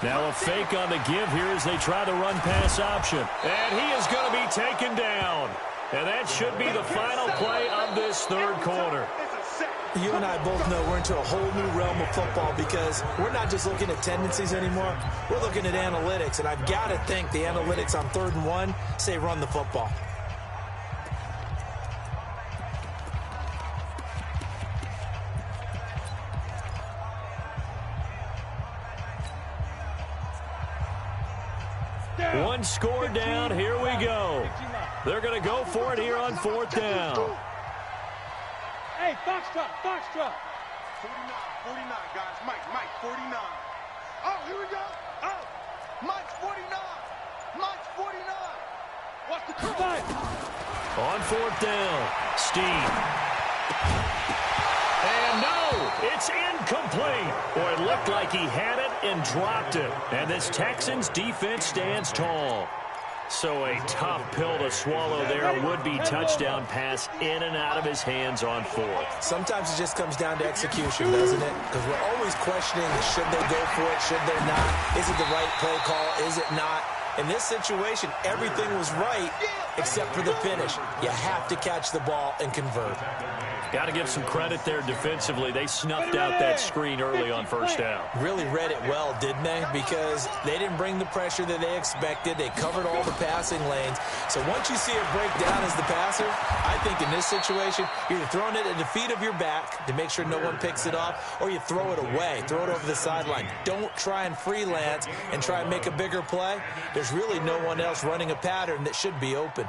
Now a fake on the give here as they try the run-pass option. And he is going to be taken down. And that should be the final play of this third quarter. You and I both know we're into a whole new realm of football because we're not just looking at tendencies anymore. We're looking at analytics, and I've got to think the analytics on 3rd and 1 say run the football. One score down, here we go. They're going to go for it here on 4th down. Hey, Foxtrot. 49, guys. Mike, 49. Oh, here we go. Oh, Mike's 49. Watch the curl. On 4th down, Steve. And no, it's incomplete. Boy, it looked like he had it and dropped it. And this Texans defense stands tall. So a tough pill to swallow there. Would-be touchdown pass in and out of his hands on 4th. Sometimes it just comes down to execution, doesn't it? Because we're always questioning, should they go for it, should they not? Is it the right play call, is it not? In this situation, everything was right except for the finish. You have to catch the ball and convert. Got to give some credit there defensively. They snuffed out that screen early on 1st down. Really read it well, didn't they? Because they didn't bring the pressure that they expected. They covered all the passing lanes. So once you see it break down as the passer, I think in this situation, you're either throwing it at the feet of your back to make sure no one picks it off, or you throw it away, throw it over the sideline. Don't try and freelance and try and make a bigger play. There's really no one else running a pattern that should be open.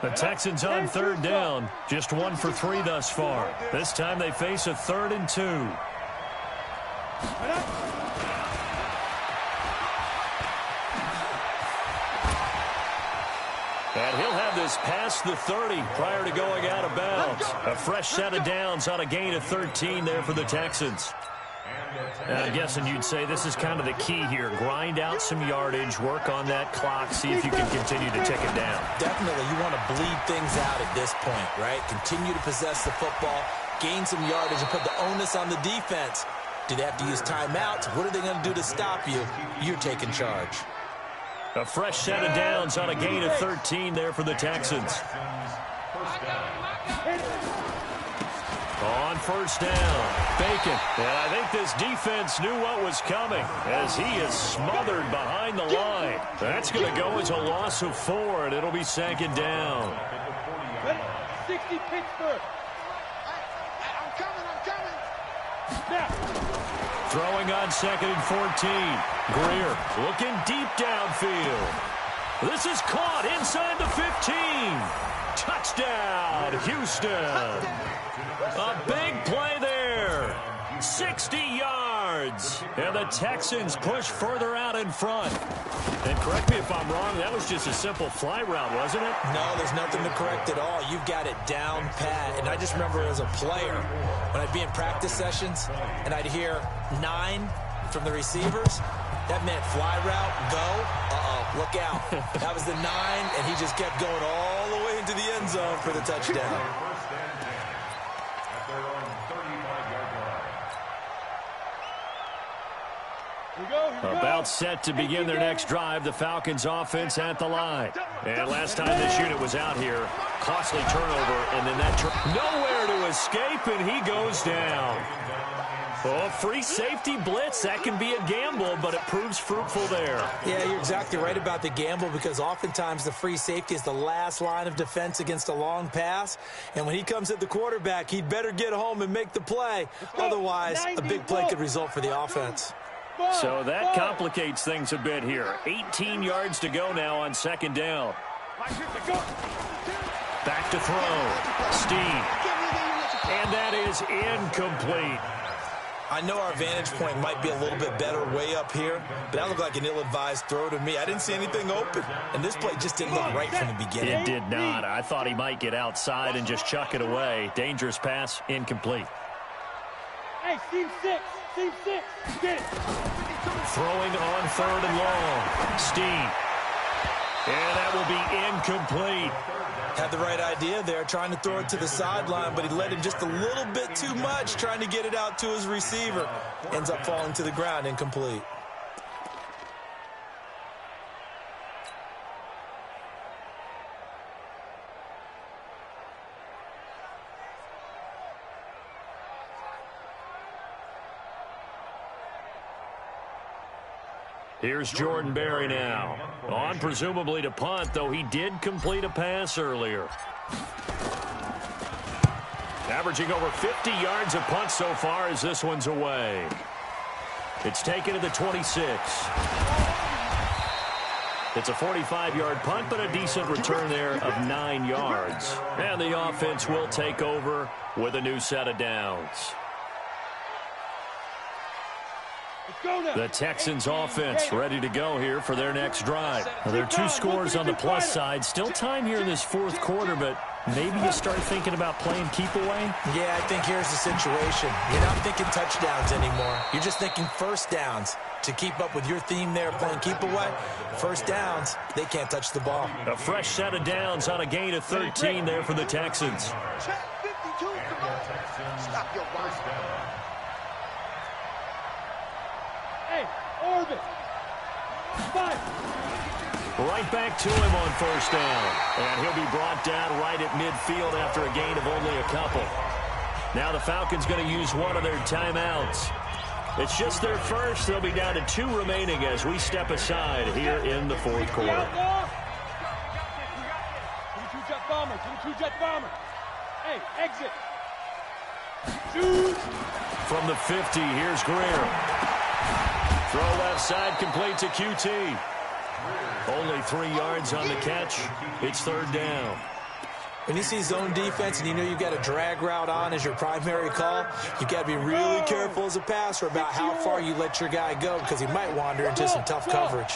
The Texans on 3rd down, just 1 for 3 thus far. This time they face a 3rd and 2. And he'll have this past the 30 prior to going out of bounds. A fresh set of downs on a gain of 13 there for the Texans. And I'm guessing you'd say this is kind of the key here. Grind out some yardage, work on that clock, see if you can continue to tick it down. Definitely, you want to bleed things out at this point, right? Continue to possess the football, gain some yardage, and put the onus on the defense. Do they have to use timeouts? What are they going to do to stop you? You're taking charge. A fresh set of downs on a gain of 13 there for the Texans. On 1st down, Bacon. And I think this defense knew what was coming as he is smothered behind the line. That's going to go as a loss of 4, and it'll be 2nd down. 60 Pittsburgh. Throwing on 2nd and 14. Greer looking deep downfield. This is caught inside the 15. Touchdown, Houston. A big play there. 60 yards. And the Texans push further out in front. And correct me if I'm wrong, that was just a simple fly route, wasn't it? No, there's nothing to correct at all. You've got it down pat. And I just remember as a player, when I'd be in practice sessions and I'd hear 9 from the receivers, that meant fly route, go, look out. That was the 9, and he just kept going all the way into the end zone for the touchdown. About set to begin their next drive, the Falcons offense at the line. And last time this unit was out here, costly turnover, and then that nowhere to escape, and he goes down. Oh, free safety blitz, that can be a gamble, but it proves fruitful there. Yeah, you're exactly right about the gamble, because oftentimes the free safety is the last line of defense against a long pass. And when he comes at the quarterback, he'd better get home and make the play. Otherwise, a big play could result for the offense. So that complicates things a bit here. 18 yards to go now on 2nd down. Back to throw. Steve. And that is incomplete. I know our vantage point might be a little bit better way up here, but that looked like an ill-advised throw to me. I didn't see anything open, and this play just didn't look right from the beginning. It did not. I thought he might get outside and just chuck it away. Dangerous pass, incomplete. Hey, Team 6. Team 6. Get it. Throwing on 3rd and long. Steve. And that will be incomplete. Had the right idea there, trying to throw it to the sideline, but he led him just a little bit too much, trying to get it out to his receiver. Ends up falling to the ground, incomplete. Here's Jordan Berry now. On presumably to punt, though he did complete a pass earlier. Averaging over 50 yards a punt so far as this one's away. It's taken to the 26. It's a 45-yard punt, but a decent return there of 9 yards. And the offense will take over with a new set of downs. The Texans offense ready to go here for their next drive. Well, there are 2 scores on the plus side. Still time here in this 4th quarter, but maybe you start thinking about playing keep away? Yeah, I think here's the situation. You're not thinking touchdowns anymore. You're just thinking first downs. To keep up with your theme there, playing keep away, first downs, they can't touch the ball. A fresh set of downs on a gain of 13 there for the Texans. Check 52. Stop your watch. Hey, Orbit. 5. Right back to him on 1st down. And he'll be brought down right at midfield after a gain of only a couple. Now the Falcons going to use one of their timeouts. It's just their first. They'll be down to 2 remaining as we step aside here in the 4th quarter. 22 jet bomber. 22 jet bomber. Hey, exit. Shoot. From the 50, here's Greer. Throw left side, complete to QT. Only 3 yards on the catch. It's 3rd down. When you see zone defense and you know you've got a drag route on as your primary call, you've got to be really careful as a passer about how far you let your guy go, because he might wander into some tough coverage.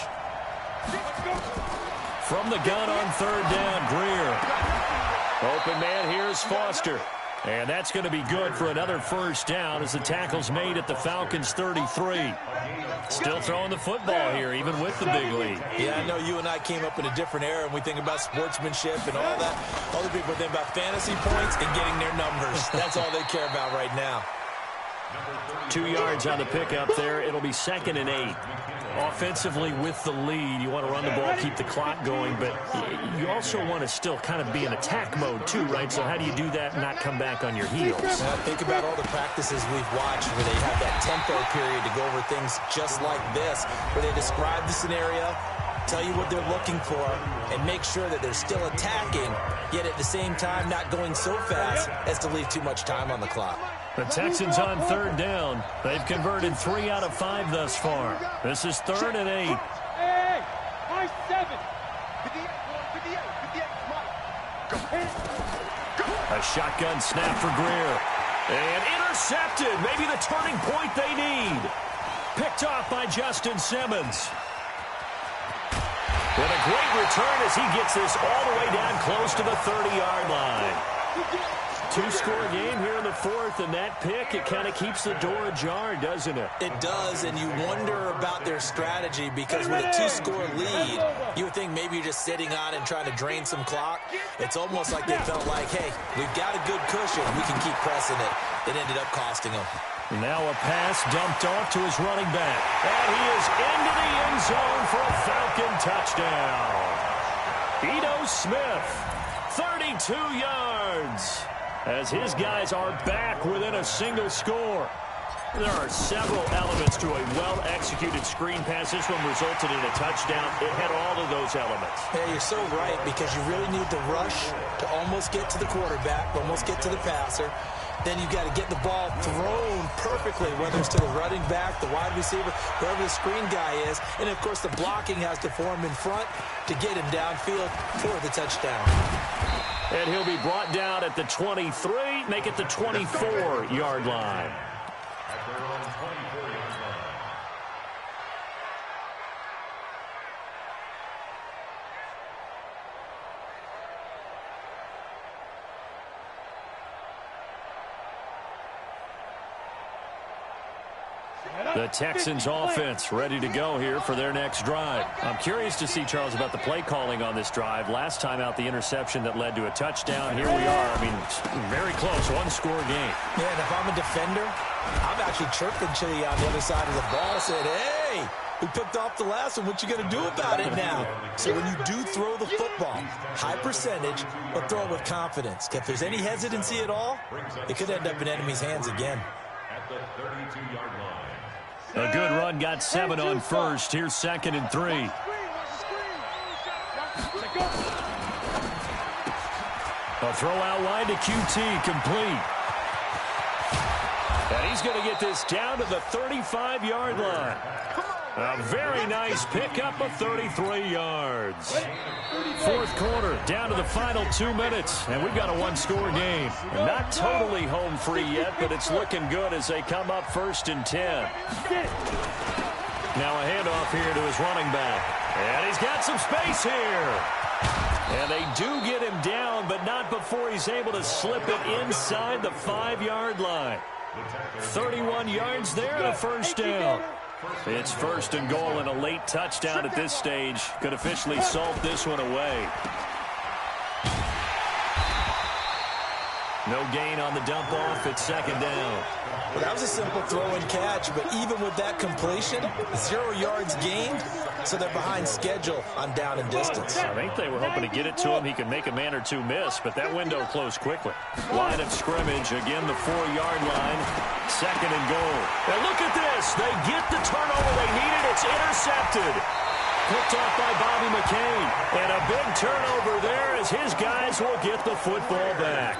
From the gun on 3rd down, Greer. Open man, here's Foster. And that's going to be good for another 1st down as the tackle's made at the Falcons' 33. Still throwing the football here, even with the big lead. Yeah, I know you and I came up in a different era, and we think about sportsmanship and all that. Other people think about fantasy points and getting their numbers. That's all they care about right now. 2 yards on the pickup there. It'll be 2nd and 8. Offensively with the lead, you want to run the ball, keep the clock going, but you also want to still kind of be in attack mode too, right? So how do you do that and not come back on your heels? Think about all the practices we've watched where they have that tempo period to go over things just like this, where they describe the scenario, tell you what they're looking for, and make sure that they're still attacking, yet at the same time not going so fast as to leave too much time on the clock. The Texans on third down. They've converted 3 out of 5 thus far. This is 3rd and 8. Hey, my 7. 58, A shotgun snap for Greer. And intercepted. Maybe the turning point they need. Picked off by Justin Simmons. And a great return as he gets this all the way down close to the 30-yard line. 2-score game here in the 4th, and that pick, it kind of keeps the door ajar, doesn't it? It does, and you wonder about their strategy because with a 2-score lead, you would think maybe you're just sitting on and trying to drain some clock. It's almost like they felt like, hey, we've got a good cushion. We can keep pressing it. It ended up costing them. Now a pass dumped off to his running back. And he is into the end zone for a Falcon touchdown. Ito Smith, 32 yards. As his guys are back within a single score. There are several elements to a well-executed screen pass. This one resulted in a touchdown. It had all of those elements. Yeah, you're so right because you really need the rush to almost get to the quarterback, almost get to the passer. Then you've got to get the ball thrown perfectly, whether it's to the running back, the wide receiver, whoever the screen guy is. And, of course, the blocking has to form in front to get him downfield for the touchdown. And he'll be brought down at the 23, make it the 24-yard line. At their own 24-yard line. The Texans offense ready to go here for their next drive. I'm curious to see, Charles, about the play calling on this drive. Last time out, the interception that led to a touchdown. Here we are. I mean, very close, 1-score game. Yeah, and if I'm a defender, I'm actually chirping to you on the other side of the ball. Said, hey, we picked off the last one. What you going to do about it now? So when you do throw the football, high percentage, but throw it with confidence. If there's any hesitancy at all, it could end up in enemy's hands again. At the 32-yard line. A good run, got 7 on first. Here's 2nd and 3. A throw out wide to QT, complete. And he's going to get this down to the 35-yard line. A very nice pickup of 33 yards. 4th quarter, down to the final 2 minutes, and we've got a 1-score game. Not totally home free yet, but it's looking good as they come up 1st and 10. Now a handoff here to his running back. And he's got some space here. And they do get him down, but not before he's able to slip it inside the 5-yard line. 31 yards there and a first down. It's 1st and goal and a late touchdown at this stage. Could officially salt this one away. No gain on the dump off. It's 2nd down. Well, that was a simple throw and catch, but even with that completion, 0 yards gained, so they're behind schedule on down and distance. I think they were hoping to get it to him. He could make a man or two miss, but that window closed quickly. Line of scrimmage, again the 4-yard line. 2nd and goal. And look at this. They get the turnover they needed. It's intercepted. Picked off by Bobby McCain. And a big turnover there as his guys will get the football back.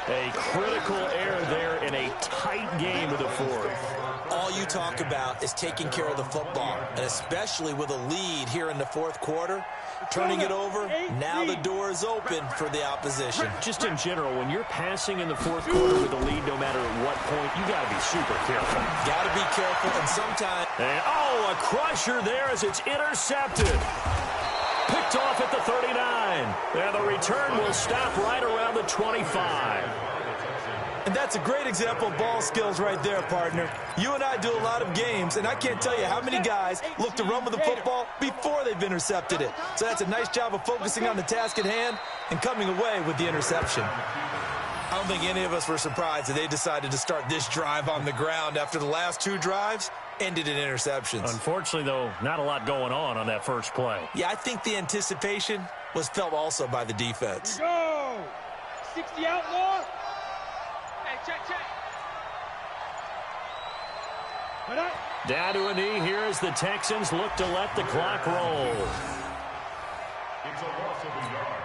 A critical error there in a tight game of the 4th. All you talk about is taking care of the football, and especially with a lead here in the 4th quarter, turning it over, now the door is open for the opposition. Just in general, when you're passing in the 4th quarter with a lead, no matter at what point, you got to be super careful. Got to be careful, and sometimes... And, oh, a crusher there as it's intercepted. Picked off at the 39. And the return will stop right around the 25. And that's a great example of ball skills right there, partner. You and I do a lot of games, and I can't tell you how many guys look to run with the football before they've intercepted it. So that's a nice job of focusing on the task at hand and coming away with the interception. I don't think any of us were surprised that they decided to start this drive on the ground after the last 2 drives ended in interceptions. Unfortunately, though, not a lot going on that first play. Yeah, I think the anticipation was felt also by the defense. Go! 60 outlaw. Hey, check. Down to a knee here as the Texans look to let the clock roll. It's a loss of a yard,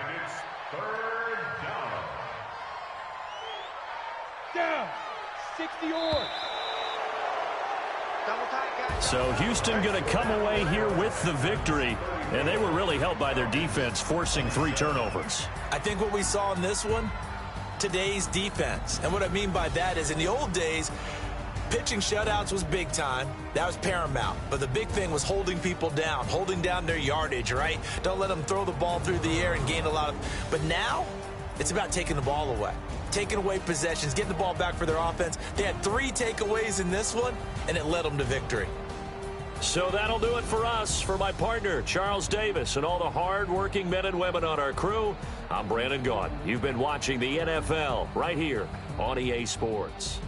and it's 3rd down. Down. 60 or. Double tight, guys. So Houston going to come away here with the victory, and they were really helped by their defense, forcing 3 turnovers. I think what we saw in this one, today's defense. And what I mean by that is in the old days, pitching shutouts was big time. That was paramount. But the big thing was holding people down, holding down their yardage, right? Don't let them throw the ball through the air and gain a lot of... But now, it's about taking the ball away. Taking away possessions, getting the ball back for their offense. They had 3 takeaways in this one, and it led them to victory. So that'll do it for us. For my partner, Charles Davis, and all the hard-working men and women on our crew, I'm Brandon Gaudin. You've been watching the NFL right here on EA Sports.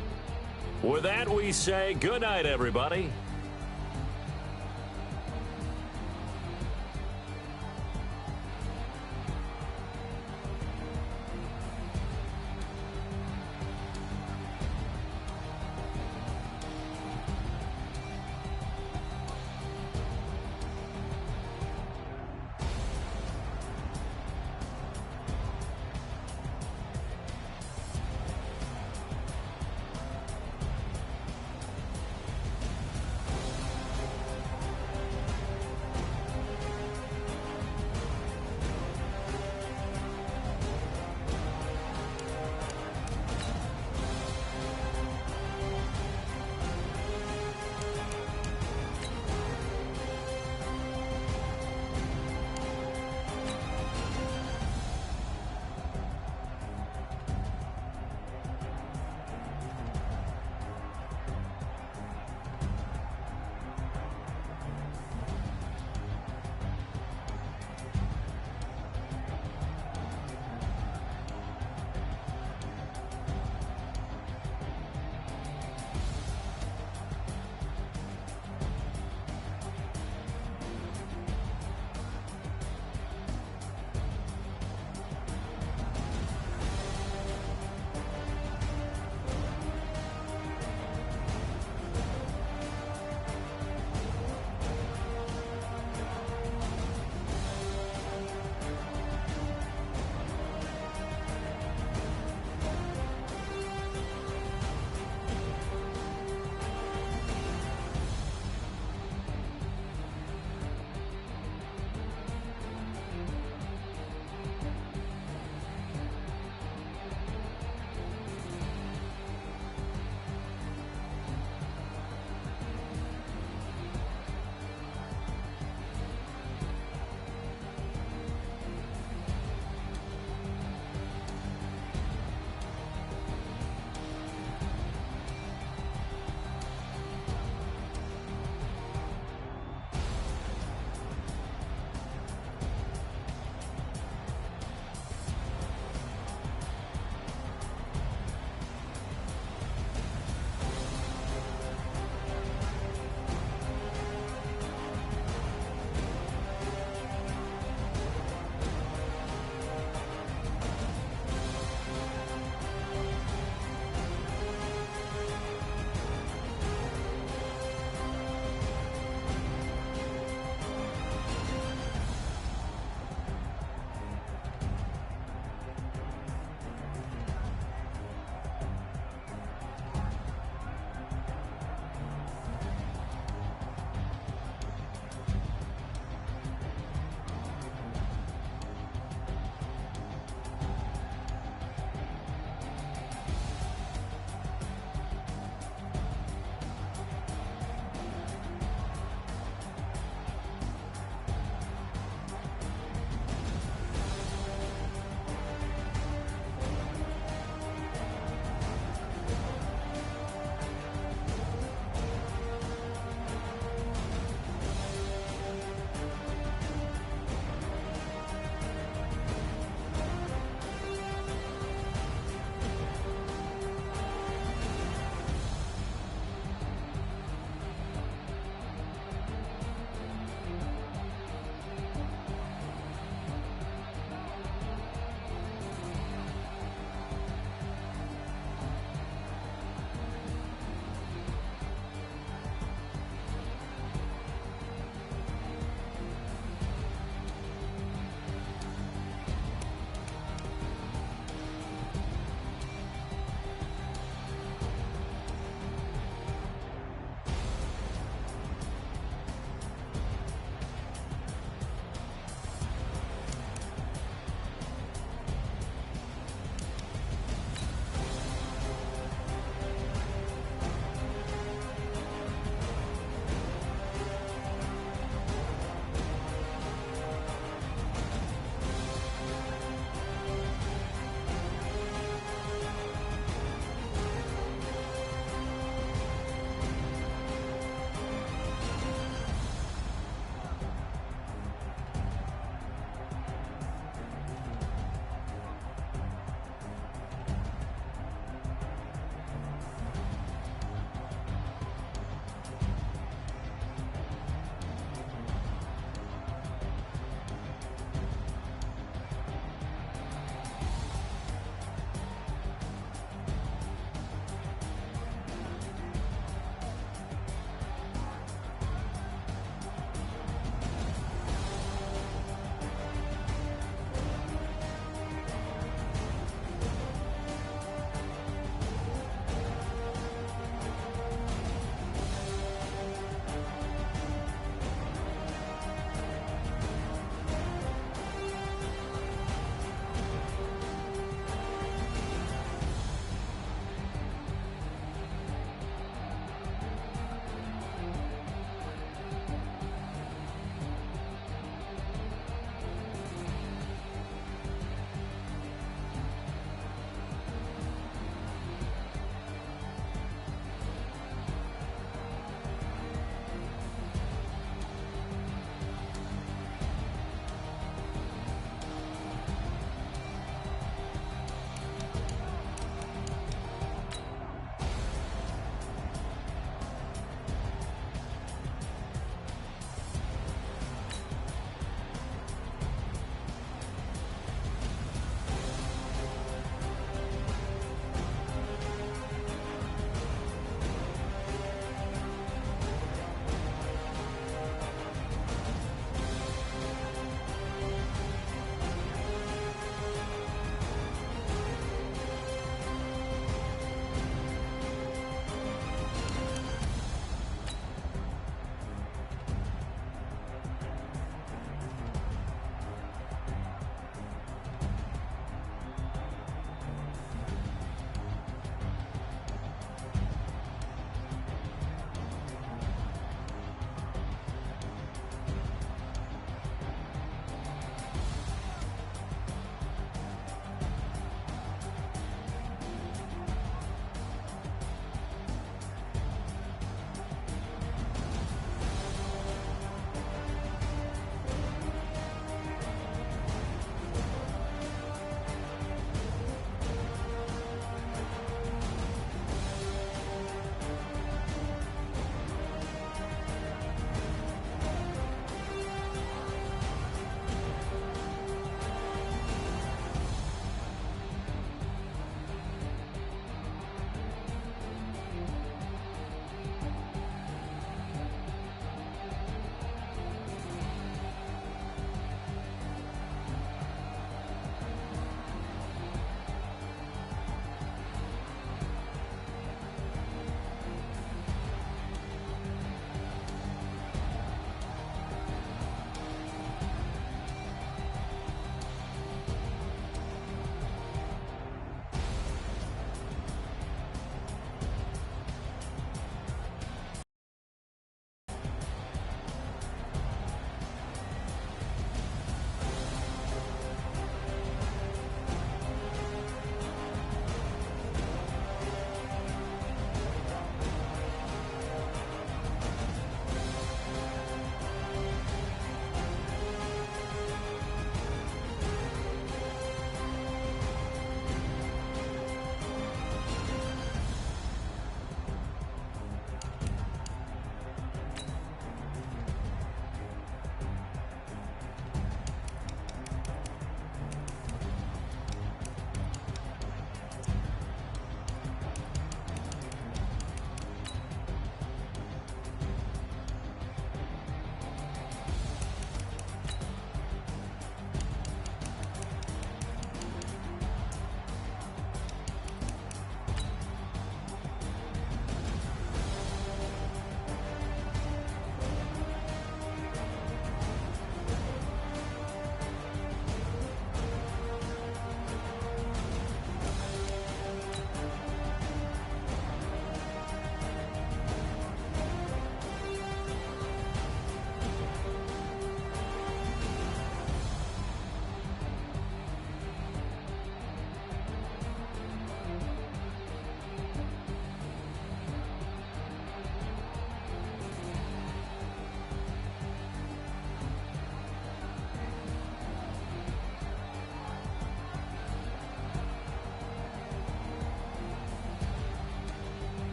With that, we say good night, everybody.